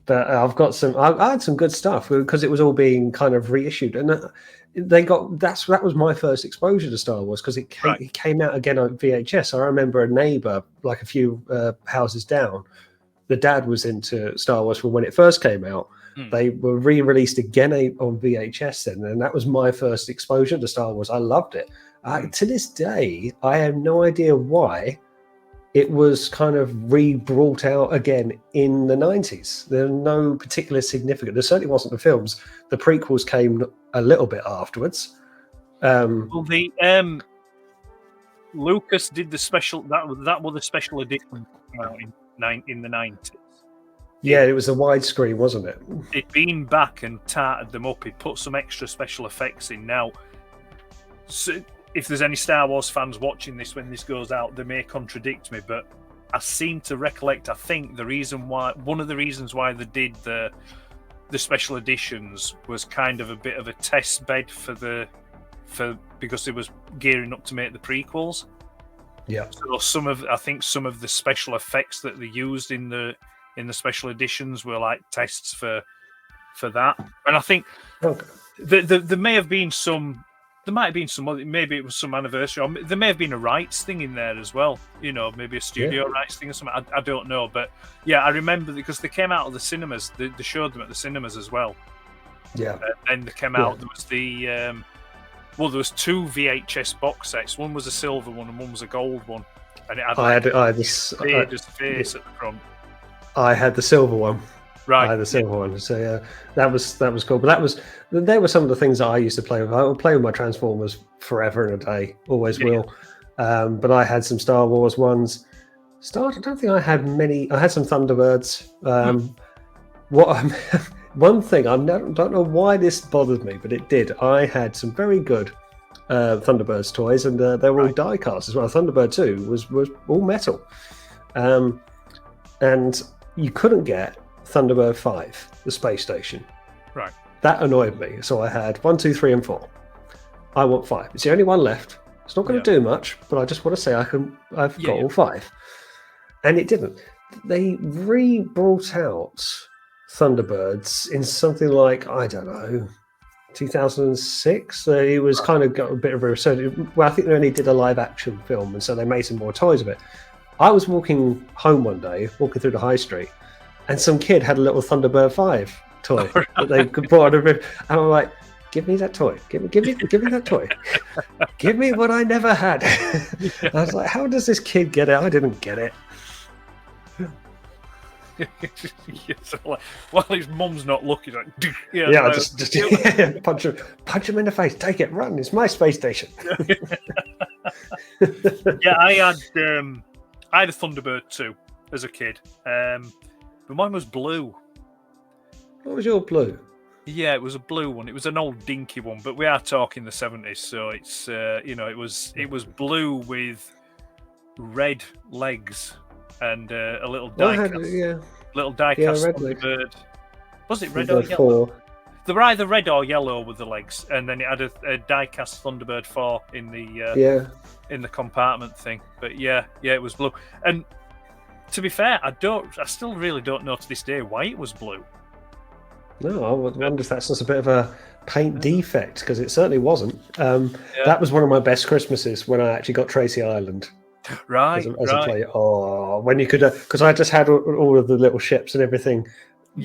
But I've got I had some good stuff because it was all being kind of reissued, and that was my first exposure to Star Wars because it came out again on VHS. I remember a neighbor, like a few houses down, the dad was into Star Wars from when it first came out. They were re-released again on VHS then, and that was my first exposure to Star Wars. I loved it. To this day, I have no idea why it was kind of re-brought out again in the 90s. There's no particular significance. There certainly wasn't the films. The prequels came a little bit afterwards. Well, Lucas did the special. That was the special edition in the 90s. Yeah, it was a widescreen, wasn't it? He'd been back and tarted them up. He'd put some extra special effects in. Now, so if there's any Star Wars fans watching this when this goes out, they may contradict me, but I seem to recollect, I think one of the reasons why they did the special editions was kind of a bit of a test bed because it was gearing up to make the prequels. Yeah. So some of the special effects that they used in the special editions were like tests for that. And I think there may have been some there might have been some other, maybe it was some anniversary, or there may have been a rights thing in there as well. You know, maybe a studio rights thing or something. I don't know, but yeah, I remember because they came out of the cinemas. They showed them at the cinemas as well. Yeah. And they came out. There was the well, there was 2 VHS box sets. One was a silver one and one was a gold one. And it had Vader's face at the front. I had the silver one. Right. I had the silver one. So yeah, that was cool. But they were some of the things that I used to play with. I would play with my Transformers forever and a day. Always will. But I had some Star Wars ones. I don't think I had many. I had some Thunderbirds. One thing, I don't know why this bothered me, but it did. I had some very good Thunderbirds toys, and they were all die cast as well. Thunderbird 2 was all metal. And you couldn't get Thunderbird 5, the space station. Right. That annoyed me. So I had 1, 2, 3, and 4. I want 5. It's the only one left. It's not going to do much, but I just want to say I've got all 5. And it didn't. They re-brought out Thunderbirds in something like, I don't know, 2006. It was kind of got a bit of a resurgence. Well, I think they only did a live action film, and so they made some more toys of it. I was walking home one day, walking through the high street, and some kid had a little Thunderbird 5 toy that they could brought on. And I'm like, give me that toy. Give me that toy. Give me what I never had. I was like, how does this kid get it? I didn't get it. Well, his mum's not looking. Like, just punch him in the face. Take it, run. It's my space station. Yeah, I had a Thunderbird 2 as a kid, but mine was blue. What was your blue? Yeah, it was a blue one. It was an old dinky one, but we are talking the 70s, so it's it was blue with red legs and a little diecast. Little diecast Thunderbird. Was it red or yellow? 4. They were either red or yellow with the legs, and then it had a diecast Thunderbird 4 in the compartment thing. But yeah, it was blue. And to be fair, I still really don't know to this day why it was blue. No, I would wonder if that's just a bit of a paint defect, because it certainly wasn't. That was one of my best Christmases when I actually got Tracy Island. Right. As a player. Oh, when you could, because I just had all of the little ships and everything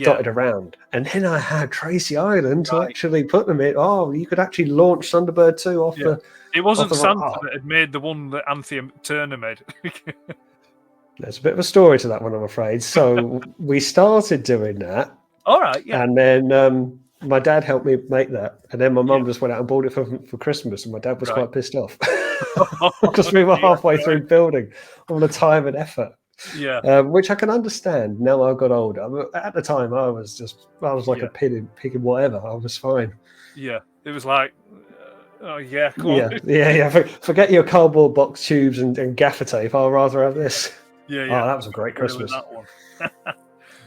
dotted around, and then I had Tracy Island to actually put them in. Oh, you could actually launch Thunderbird 2 off the. It wasn't Santa that had made the one that Anthea Turner made. There's a bit of a story to that one, I'm afraid. So we started doing that. All right, yeah. And then my dad helped me make that, and then my mum just went out and bought it for Christmas, and my dad was quite pissed off because we were halfway through building all the time and effort. Yeah, which I can understand now. I've got older. At the time, I was like a pig in whatever. I was fine. Yeah, it was like, come on. Yeah. Forget your cardboard box tubes and gaffer tape. I'd rather have this. Yeah. Oh, that was a great Christmas. That one.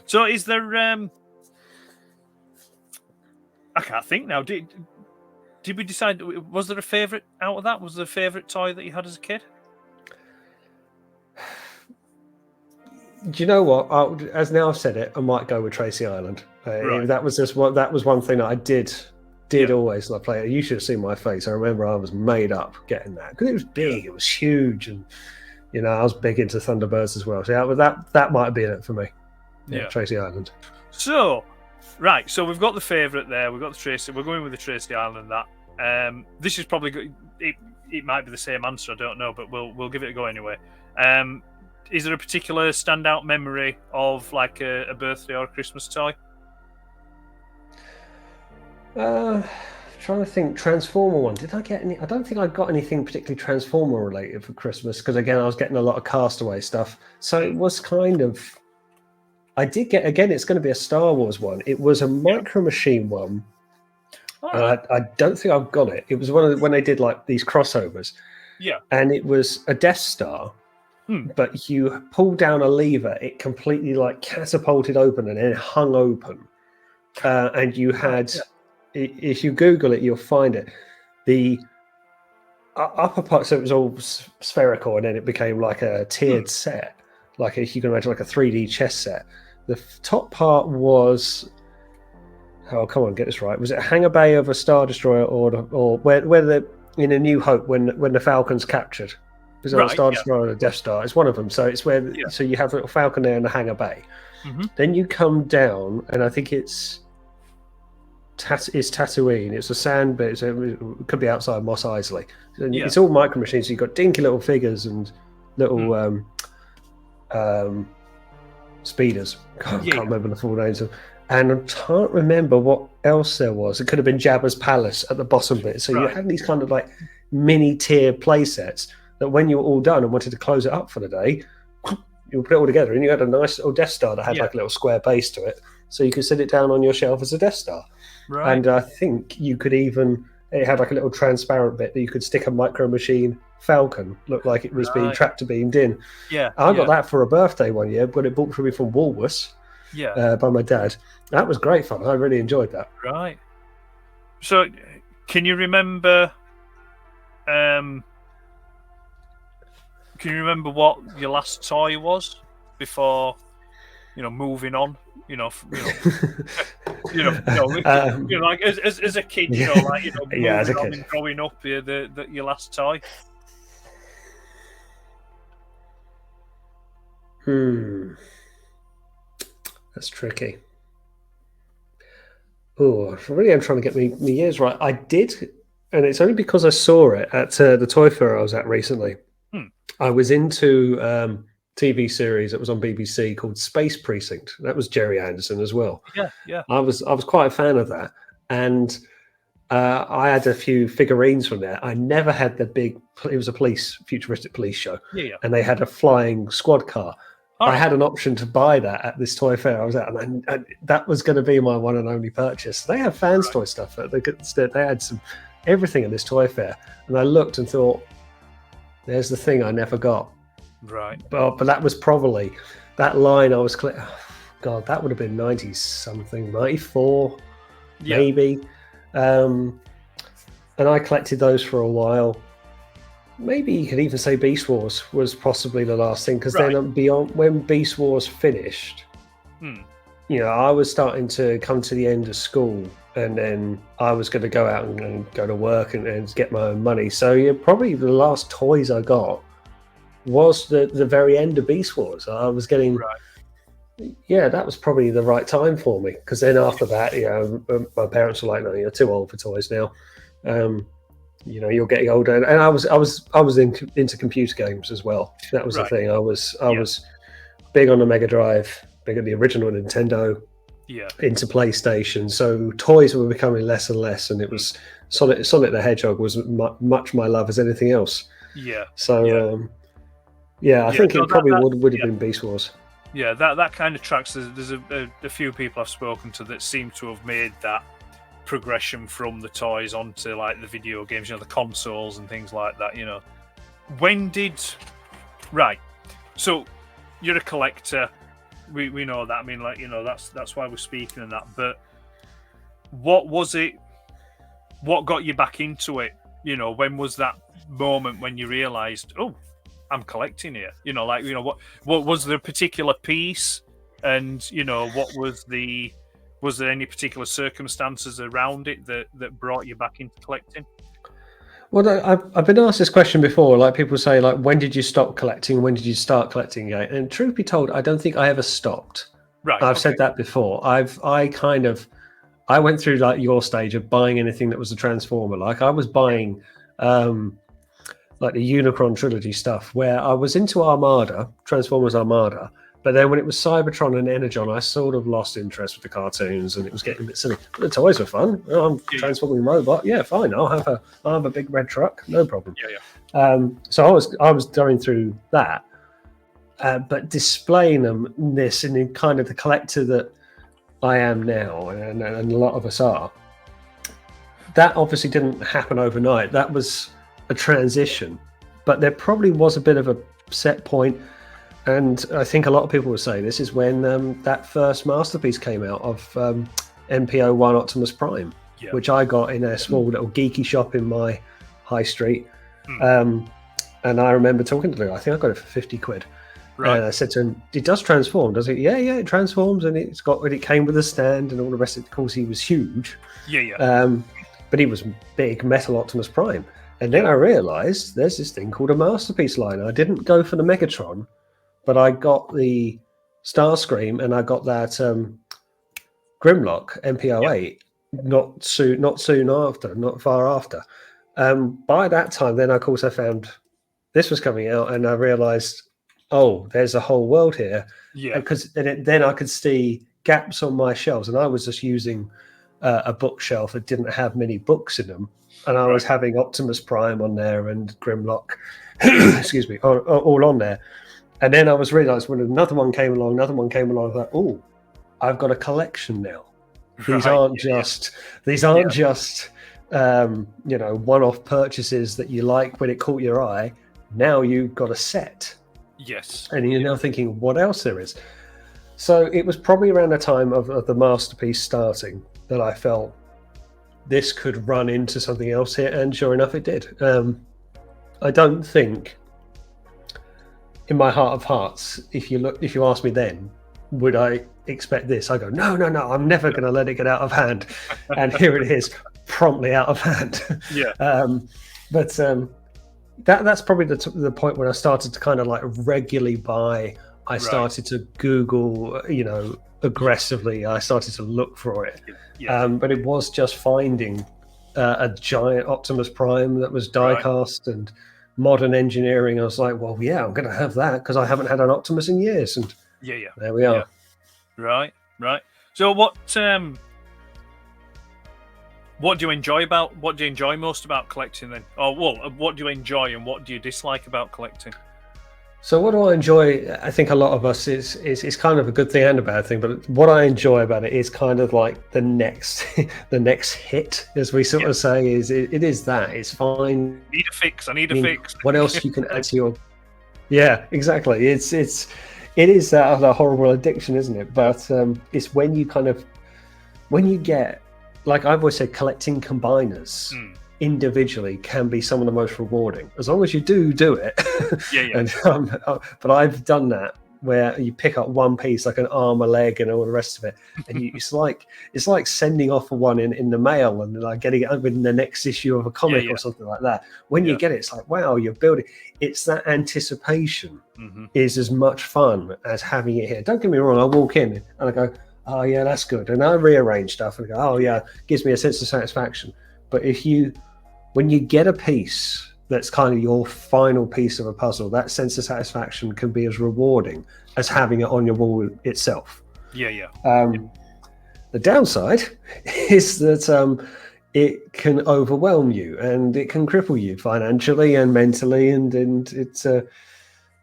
So, is there? I can't think now. Did we decide? Was there a favourite out of that? Was there a favourite toy that you had as a kid? Do you know what? As now I've said it, I might go with Tracy Island. That was one thing that I did always like play. You should have seen my face. I remember I was made up getting that because it was big, it was huge, and I was big into Thunderbirds as well. So that might have been it for me. Yeah, Tracy Island. So. Right, so we've got the favourite there. We've got the Tracy. We're going with the Tracy Island. That this is probably it might be the same answer. I don't know, but we'll give it a go anyway. Is there a particular standout memory of like a birthday or a Christmas toy? Trying to think. Transformer one. Did I get any? I don't think I got anything particularly Transformer related for Christmas because again I was getting a lot of Castaway stuff. So it was kind of. I did get, again, it's going to be a Star Wars one. It was a Micro Machine one. Right. I don't think I've got it. It was when they did like these crossovers. Yeah. And it was a Death Star, but you pulled down a lever, it completely like catapulted open and then hung open. And you had, if you Google it, you'll find it. The upper part, so it was all spherical and then it became like a tiered set. Like you can imagine like a 3D chess set. The top part was, come on, get this right. Was it a hangar bay of a Star Destroyer or where the in A New Hope when the Falcon's captured. Because Right, Star yeah. Destroyer and a Death Star. It's one of them. So it's where Yeah. so you have a little Falcon there in the hangar bay. Mhm. Then you come down, and I think it's Tatooine. It's a sand bit. So it could be outside Mos Eisley. And Yeah. it's all micro machines. So you've got dinky little figures and little speeders. Can't remember the full names of. And I can't remember what else there was. It could have been Jabba's palace at the bottom bit. So you Right. had these kind of like mini tier play sets that when you were all done and wanted to close it up for the day, you would put it all together, and you had a nice little Death Star that had like a little square base to it, so you could sit it down on your shelf as a Death Star. Right. And I think you could even, it had like a little transparent bit that you could stick a micro machine Falcon, looked like it was being trapped to beamed in. Yeah. I got that for a birthday one year, but it bought for me from Woolworths by my dad. That was great fun. I really enjoyed that. Right. So, can you remember? Can you remember what your last toy was before, moving on? Like as a kid, moving as a on kid. and growing up, your last toy. That's tricky. Oh, really, I'm trying to get me years right. I did, and it's only because I saw it at the Toy Fair I was at recently. I was into TV series that was on BBC called Space Precinct. That was Jerry Anderson as well. Yeah. I was quite a fan of that, and I had a few figurines from there. I never had the big. It was a futuristic police show, and they had a flying squad car. I had an option to buy that at this toy fair I was at, and that was going to be my one and only purchase. They have fans toy stuff. They had everything at this toy fair, and I looked and thought, "There's the thing I never got." Right. But that was probably that line I was. God, that would have been 90 something, 94, maybe. And I collected those for a while. Maybe you could even say Beast Wars was possibly the last thing, because then beyond when Beast Wars finished, I was starting to come to the end of school, and then I was going to go out and go to work and get my own money. So probably the last toys I got was the very end of Beast Wars. I was getting, that was probably the right time for me, because then after that, my parents were like, "No, you're too old for toys now. You're getting older," and I was into computer games as well. That was the thing. I was big on the Mega Drive, big on the original Nintendo, into PlayStation. So toys were becoming less and less, and it was Sonic the Hedgehog was much my love as anything else. So I think it probably would have been Beast Wars. Yeah, that kind of tracks. There's a few people I've spoken to that seem to have made that progression from the toys onto like the video games, the consoles and things like that. When did so you're a collector, we know that. I mean, that's why we're speaking and that. But what was it? What got you back into it? When was that moment when you realized, oh, I'm collecting here? What was there a particular piece, and what was the Was there any particular circumstances around it that brought you back into collecting? Well, I've been asked this question before. Like, people say, like, when did you stop collecting? When did you start collecting? And truth be told, I don't think I ever stopped. Right. I've said that before. I went through like your stage of buying anything that was a Transformer. Like, I was buying like the Unicron trilogy stuff, where I was into Armada, Transformers Armada. But then when it was Cybertron and Energon, I sort of lost interest with the cartoons, and it was getting a bit silly. But the toys were fun. I'm transforming robot. Yeah, fine. I'll have a big red truck. No problem. So I was going through that, but displaying this in kind of the collector that I am now, and a lot of us are. That obviously didn't happen overnight. That was a transition, but there probably was a bit of a set point. And I think a lot of people will say this is when that first masterpiece came out of MPO1 Optimus Prime, which I got in a small little geeky shop in my high street. And I remember talking to him. I think I got it for 50 quid. Right. And I said to him, "It does transform, does it?" Yeah, it transforms, and it came with a stand and all the rest of it. Of course, he was huge. Yeah. But he was big, metal Optimus Prime. And then I realized there's this thing called a Masterpiece line. I didn't go for the Megatron, but I got the Starscream and I got that Grimlock MPO8 not soon after, not far after. By that time, then of course I found this was coming out, and I realized, oh, there's a whole world here. Yeah. Because then I could see gaps on my shelves, and I was just using a bookshelf that didn't have many books in them, and I was having Optimus Prime on there and Grimlock, excuse me, all on there. And then I was realized when another one came along, I was like, oh, I've got a collection now. These aren't just one-off purchases that you like when it caught your eye. Now you've got a set. Yes. And you're now thinking, what else there is? So it was probably around the time of the Masterpiece starting that I felt this could run into something else here, and sure enough, it did. I don't think, in my heart of hearts, if you ask me then, would I expect this? I go, no, I'm never going to let it get out of hand. And here it is, promptly out of hand. Yeah. That's probably the point when I started to kind of like regularly buy. I started to Google, aggressively. I started to look for it. Yeah. But it was just finding a giant Optimus Prime that was die-cast and modern engineering. I was like, well, yeah, I'm going to have that because I haven't had an Optimus in years. And there we are. Yeah. Right. So what do you enjoy most about collecting then? Or what do you enjoy and what do you dislike about collecting? So what do I enjoy? I think a lot of us is kind of a good thing and a bad thing, but what I enjoy about it is kind of like the next hit, as we sort of say, it's fine. I need a fix. What else you can add to your? Yeah, exactly. It is that other horrible addiction, isn't it? But it's when you get, like I've always said, collecting combiners individually can be some of the most rewarding, as long as you do it. And, but I've done that where you pick up one piece, like an arm, a leg, and all the rest of it, and it's like sending off one in the mail and like getting it in the next issue of a comic or something like that. When you get it, it's like, wow, you're building. It's that anticipation is as much fun as having it here. Don't get me wrong, I walk in and I go, oh yeah, that's good, and I rearrange stuff and I go, oh yeah, gives me a sense of satisfaction. But when you get a piece that's kind of your final piece of a puzzle, that sense of satisfaction can be as rewarding as having it on your wall itself. The downside is that it can overwhelm you and it can cripple you financially and mentally, and it's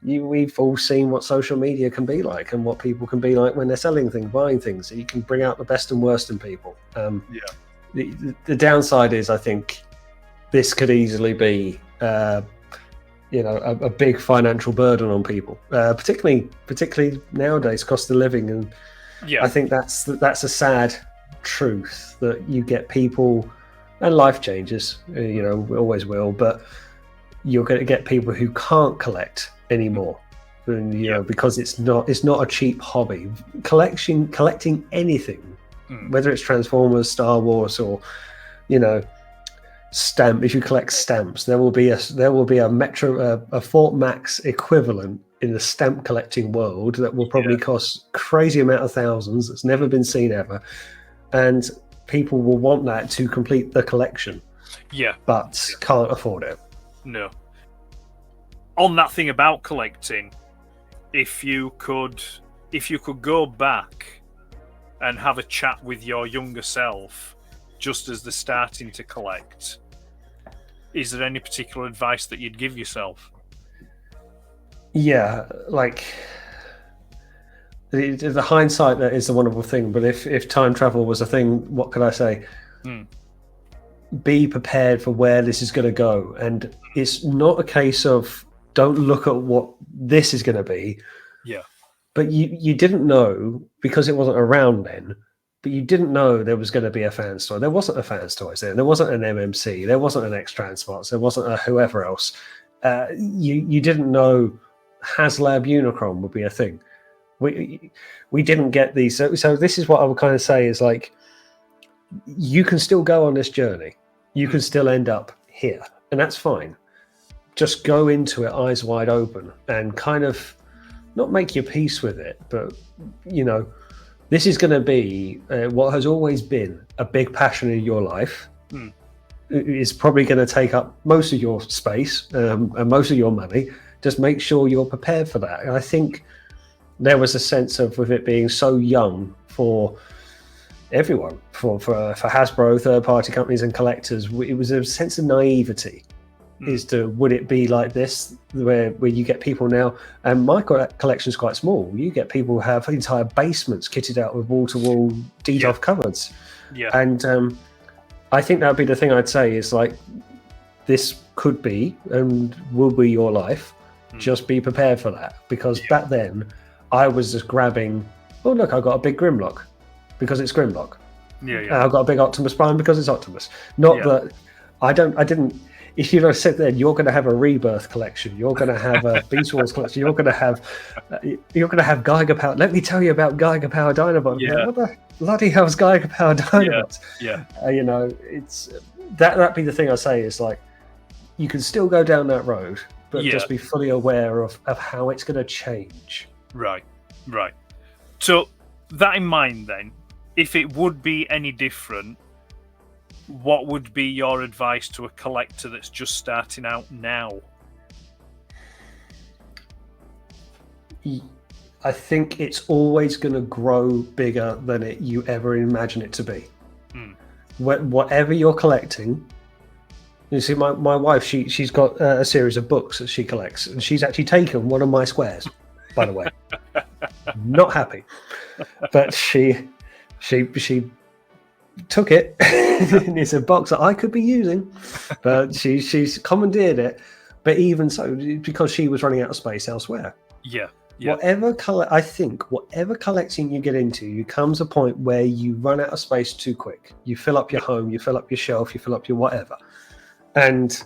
we've all seen what social media can be like and what people can be like when they're selling things, buying things. You can bring out the best and worst in people. The downside is, I think, this could easily be, a big financial burden on people, particularly nowadays, cost of living, and I think that's a sad truth that you get people, and life changes, we always will, but you're going to get people who can't collect anymore, and because it's not a cheap hobby. Collecting anything, whether it's Transformers, Star Wars, or stamp. If you collect stamps, there will be a Fort Max equivalent in the stamp collecting world that will probably cost crazy amount of thousands. That's never been seen ever, and people will want that to complete the collection. But can't afford it. No. On that thing about collecting, if you could go back and have a chat with your younger self just as they're starting to collect, is there any particular advice that you'd give yourself? Yeah, like the hindsight, that is the wonderful thing, but if time travel was a thing, what could I say? Be prepared for where this is going to go, and it's not a case of don't look at what this is going to be. But you didn't know, because it wasn't around then, but you didn't know there was going to be a Fans Toy. There wasn't a Fans Toys then. There wasn't an MMC. There wasn't an X-Transpots. There wasn't a whoever else. You didn't know HasLab Unicron would be a thing. We didn't get these. So this is what I would kind of say is, like, you can still go on this journey. You can still end up here. and that's fine. Just go into it eyes wide open and kind of not make your peace with it, but this is going to be what has always been a big passion in your life. It's probably going to take up most of your space and most of your money. Just make sure you're prepared for that. And I think there was a sense of, with it being so young for everyone, for Hasbro, third-party companies and collectors, it was a sense of naivety as to, would it be like this, where you get people now, and my collection is quite small, you get people who have entire basements kitted out with wall-to-wall DDoF cupboards. And I think that would be the thing I'd say is, like, this could be and will be your life. Just be prepared for that, because back then I was just grabbing, oh look, I got a big Grimlock because it's Grimlock. I've got a big Optimus Prime because it's Optimus. Not that I didn't. If you'd have said then, you're going to have a Rebirth collection, you're going to have a Beast Wars collection, you're going to have Geiger Power. Let me tell you about Geiger Power Dinobots. Like, what the bloody hell's Geiger Power Dinobots? It's that'd be the thing I say is, like, you can still go down that road, but just be fully aware of how it's going to change. Right. So that in mind, then, if it would be any different, what would be your advice to a collector that's just starting out now? I think it's always going to grow bigger than you ever imagine it to be. Whatever you're collecting, you see, my wife, she's got a series of books that she collects, and she's actually taken one of my squares, by the way. Not happy, but she took it. And it's a box that I could be using, but she's commandeered it. But even so, because she was running out of space elsewhere. Whatever collecting you get into, you comes a point where you run out of space too quick. You fill up your home, you fill up your shelf, you fill up your whatever. And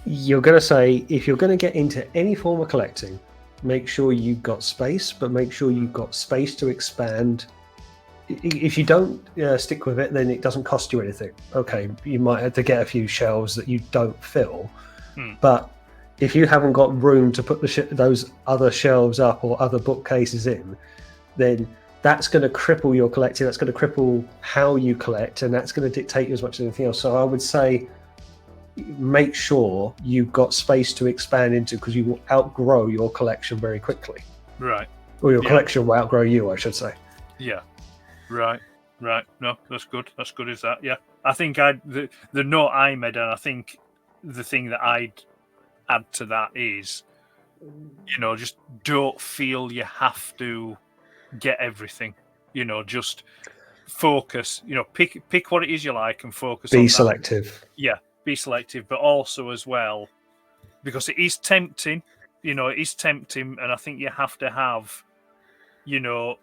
you're going to say, if you're going to get into any form of collecting, make sure you've got space, but make sure you've got space to expand. If you don't stick with it, then it doesn't cost you anything. Okay, you might have to get a few shelves that you don't fill, but if you haven't got room to put those other shelves up or other bookcases in, then that's going to cripple your collecting. That's going to cripple how you collect, and that's going to dictate you as much as anything else. So I would say, make sure you've got space to expand into, because you will outgrow your collection very quickly. Right. Or your collection will outgrow you, I should say. Right. No, that's good. That's good as that. Yeah. I think the note I made, and I think the thing that I'd add to that is, just don't feel you have to get everything. Just focus. Pick what it is you like and focus. Be selective. Yeah, be selective, but also as well, because it is tempting. It is tempting, and I think you have to have, you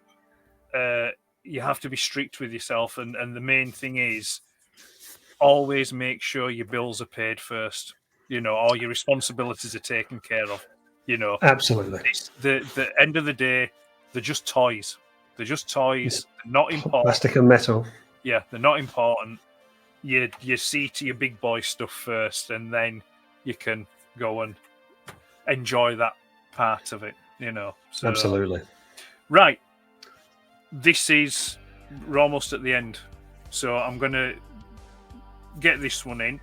have to be strict with yourself, and the main thing is always make sure your bills are paid first, all your responsibilities are taken care of. Absolutely. The end of the day, they're just toys. They're not important. Plastic and metal. Yeah, they're not important. You see to your big boy stuff first, and then you can go and enjoy that part of it. So, absolutely. Right. We're almost at the end, so I'm going to get this one in.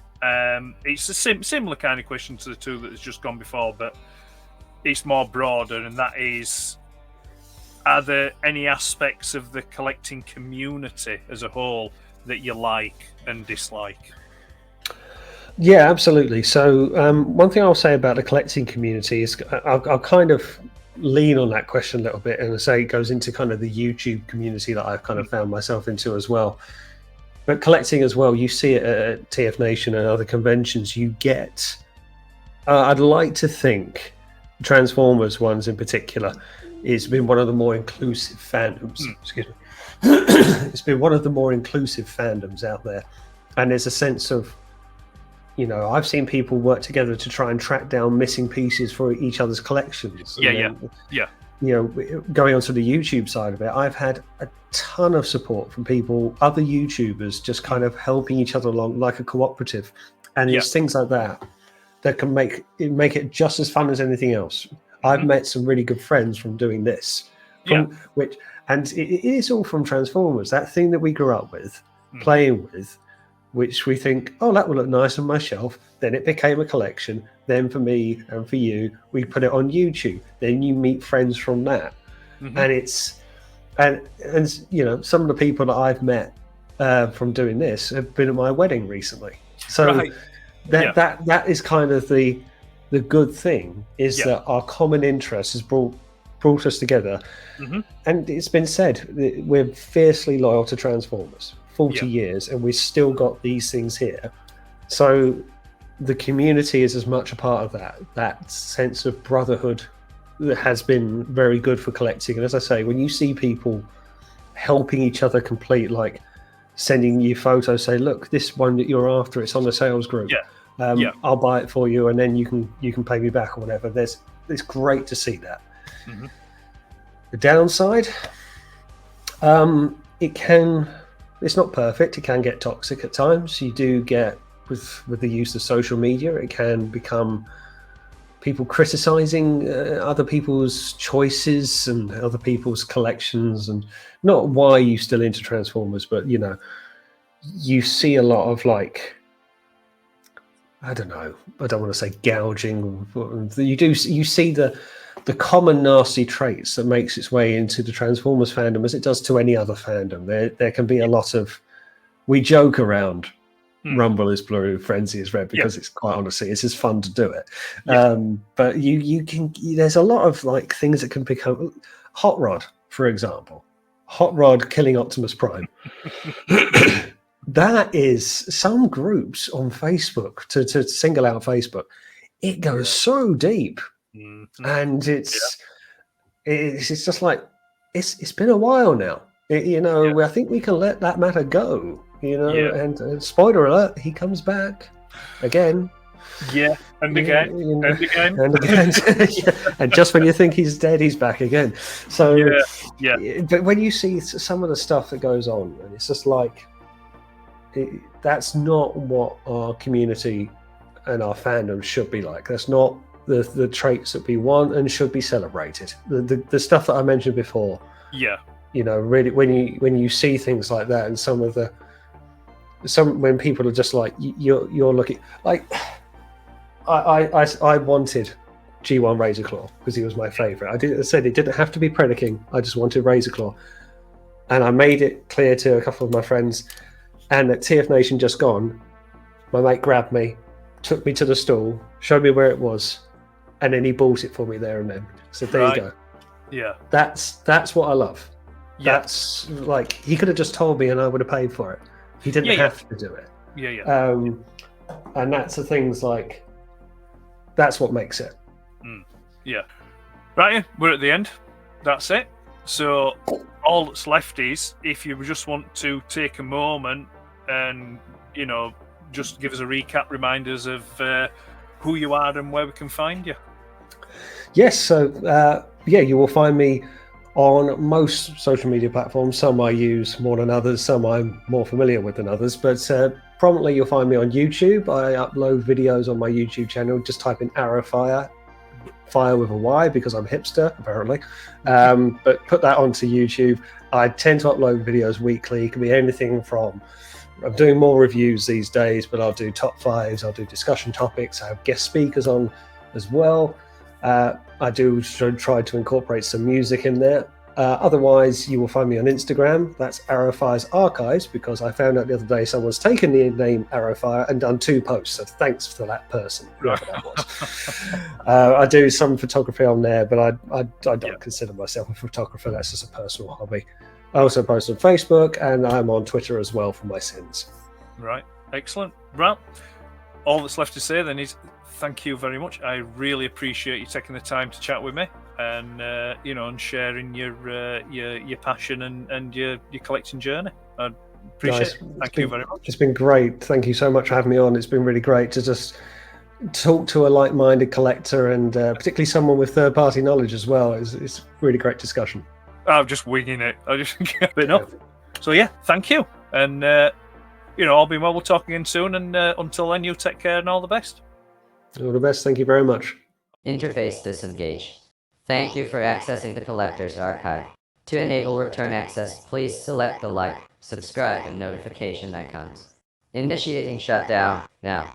It's a similar kind of question to the two that has just gone before, but it's more broader, and that is, are there any aspects of the collecting community as a whole that you like and dislike? Yeah, absolutely. So one thing I'll say about the collecting community is I'll kind of lean on that question a little bit, and say it goes into kind of the YouTube community that I've kind of found myself into as well. But collecting as well, you see it at TF Nation and other conventions, you get, I'd like to think Transformers ones in particular, it's been one of the more inclusive fandoms. Excuse me. It's been one of the more inclusive fandoms out there. And there's a sense of, I've seen people work together to try and track down missing pieces for each other's collections. Yeah. going on to the YouTube side of it, I've had a ton of support from people, other YouTubers, just kind of helping each other along like a cooperative, and it's things like that can make it just as fun as anything else. I've met some really good friends from doing this, and it is all from Transformers, that thing that we grew up with, playing with, which we think, oh, that will look nice on my shelf. Then it became a collection. Then for me and for you, we put it on YouTube. Then you meet friends from that, and it's and some of the people that I've met from doing this have been at my wedding recently. So that is kind of the good thing, is that our common interest has brought us together. And it's been said that we're fiercely loyal to Transformers, 40 years, and we've still got these things here. So the community is as much a part of that sense of brotherhood that has been very good for collecting. And as I say, when you see people helping each other complete, like sending you photos, say, look, this one that you're after, it's on the sales group. I'll buy it for you, and then you can pay me back or whatever. It's great to see that. The downside, it's not perfect. It can get toxic at times. You do get, with the use of social media, it can become people criticizing other people's choices and other people's collections, and not why you still into Transformers, but you see a lot of, like, I don't want to say gouging. You see the common nasty traits that makes its way into the Transformers fandom, as it does to any other fandom. There can be a lot of, we joke around Rumble is blue, Frenzy is red, because it's quite honestly, it's just fun to do it. But there's a lot of like things that can become, Hot Rod, for example. Hot Rod killing Optimus Prime. That is some groups on Facebook, to single out Facebook, it goes so deep. And it's just like, it's been a while now. I think we can let that matter go. And spoiler alert, he comes back again. And again. And just when you think he's dead, he's back again. So but when you see some of the stuff that goes on, and it's just like, that's not what our community and our fandom should be like. That's not the traits that we want and should be celebrated. The stuff that I mentioned before. Really, when you see things like that, and when people are just like, you're looking like, I wanted G1 Razorclaw because he was my favorite. I said it didn't have to be Predaking. I just wanted Razorclaw, and I made it clear to a couple of my friends. And at TF Nation Just Gone, my mate grabbed me, took me to the stall, showed me where it was, and then he bought it for me there and then. So there you go. That's what I love. That's like, he could have just told me and I would have paid for it. He didn't have to do it. And that's the things, like, that's what makes it. Right, we're at the end. That's it. So all that's left is, if you just want to take a moment and just give us a recap, reminders of who you are and where we can find you. Yes, so you will find me on most social media platforms. Some I use more than others, some I'm more familiar with than others, but prominently you'll find me on YouTube. I upload videos on my YouTube channel. Just type in Arrowfyre, fire with a Y, because I'm hipster apparently, but put that onto YouTube. I tend to upload videos weekly. It can be anything from, I'm doing more reviews these days, but I'll do top fives, I'll do discussion topics, I have guest speakers on as well. I do try to incorporate some music in there. Otherwise, you will find me on Instagram. That's Arrowfyre's Archives, because I found out the other day someone's taken the name Arrowfyre and done 2 posts. So thanks to that person, whoever that was. I do some photography on there, but I don't consider myself a photographer. That's just a personal hobby. I also post on Facebook, and I'm on Twitter as well for my sins. Right, excellent. Well, all that's left to say then is thank you very much. I really appreciate you taking the time to chat with me, and and sharing your passion and your collecting journey. I appreciate it. Thank you very much. It's been great. Thank you so much for having me on. It's been really great to just talk to a like-minded collector and particularly someone with third-party knowledge as well. It's really great discussion. I'm just winging it. I just but no. So yeah, thank you, and all being well, we'll talk again soon. And until then, you take care and all the best. All the best. Thank you very much. Interface disengaged. Thank you for accessing the collector's archive. To enable return access, please select the like, subscribe, and notification icons. Initiating shutdown now.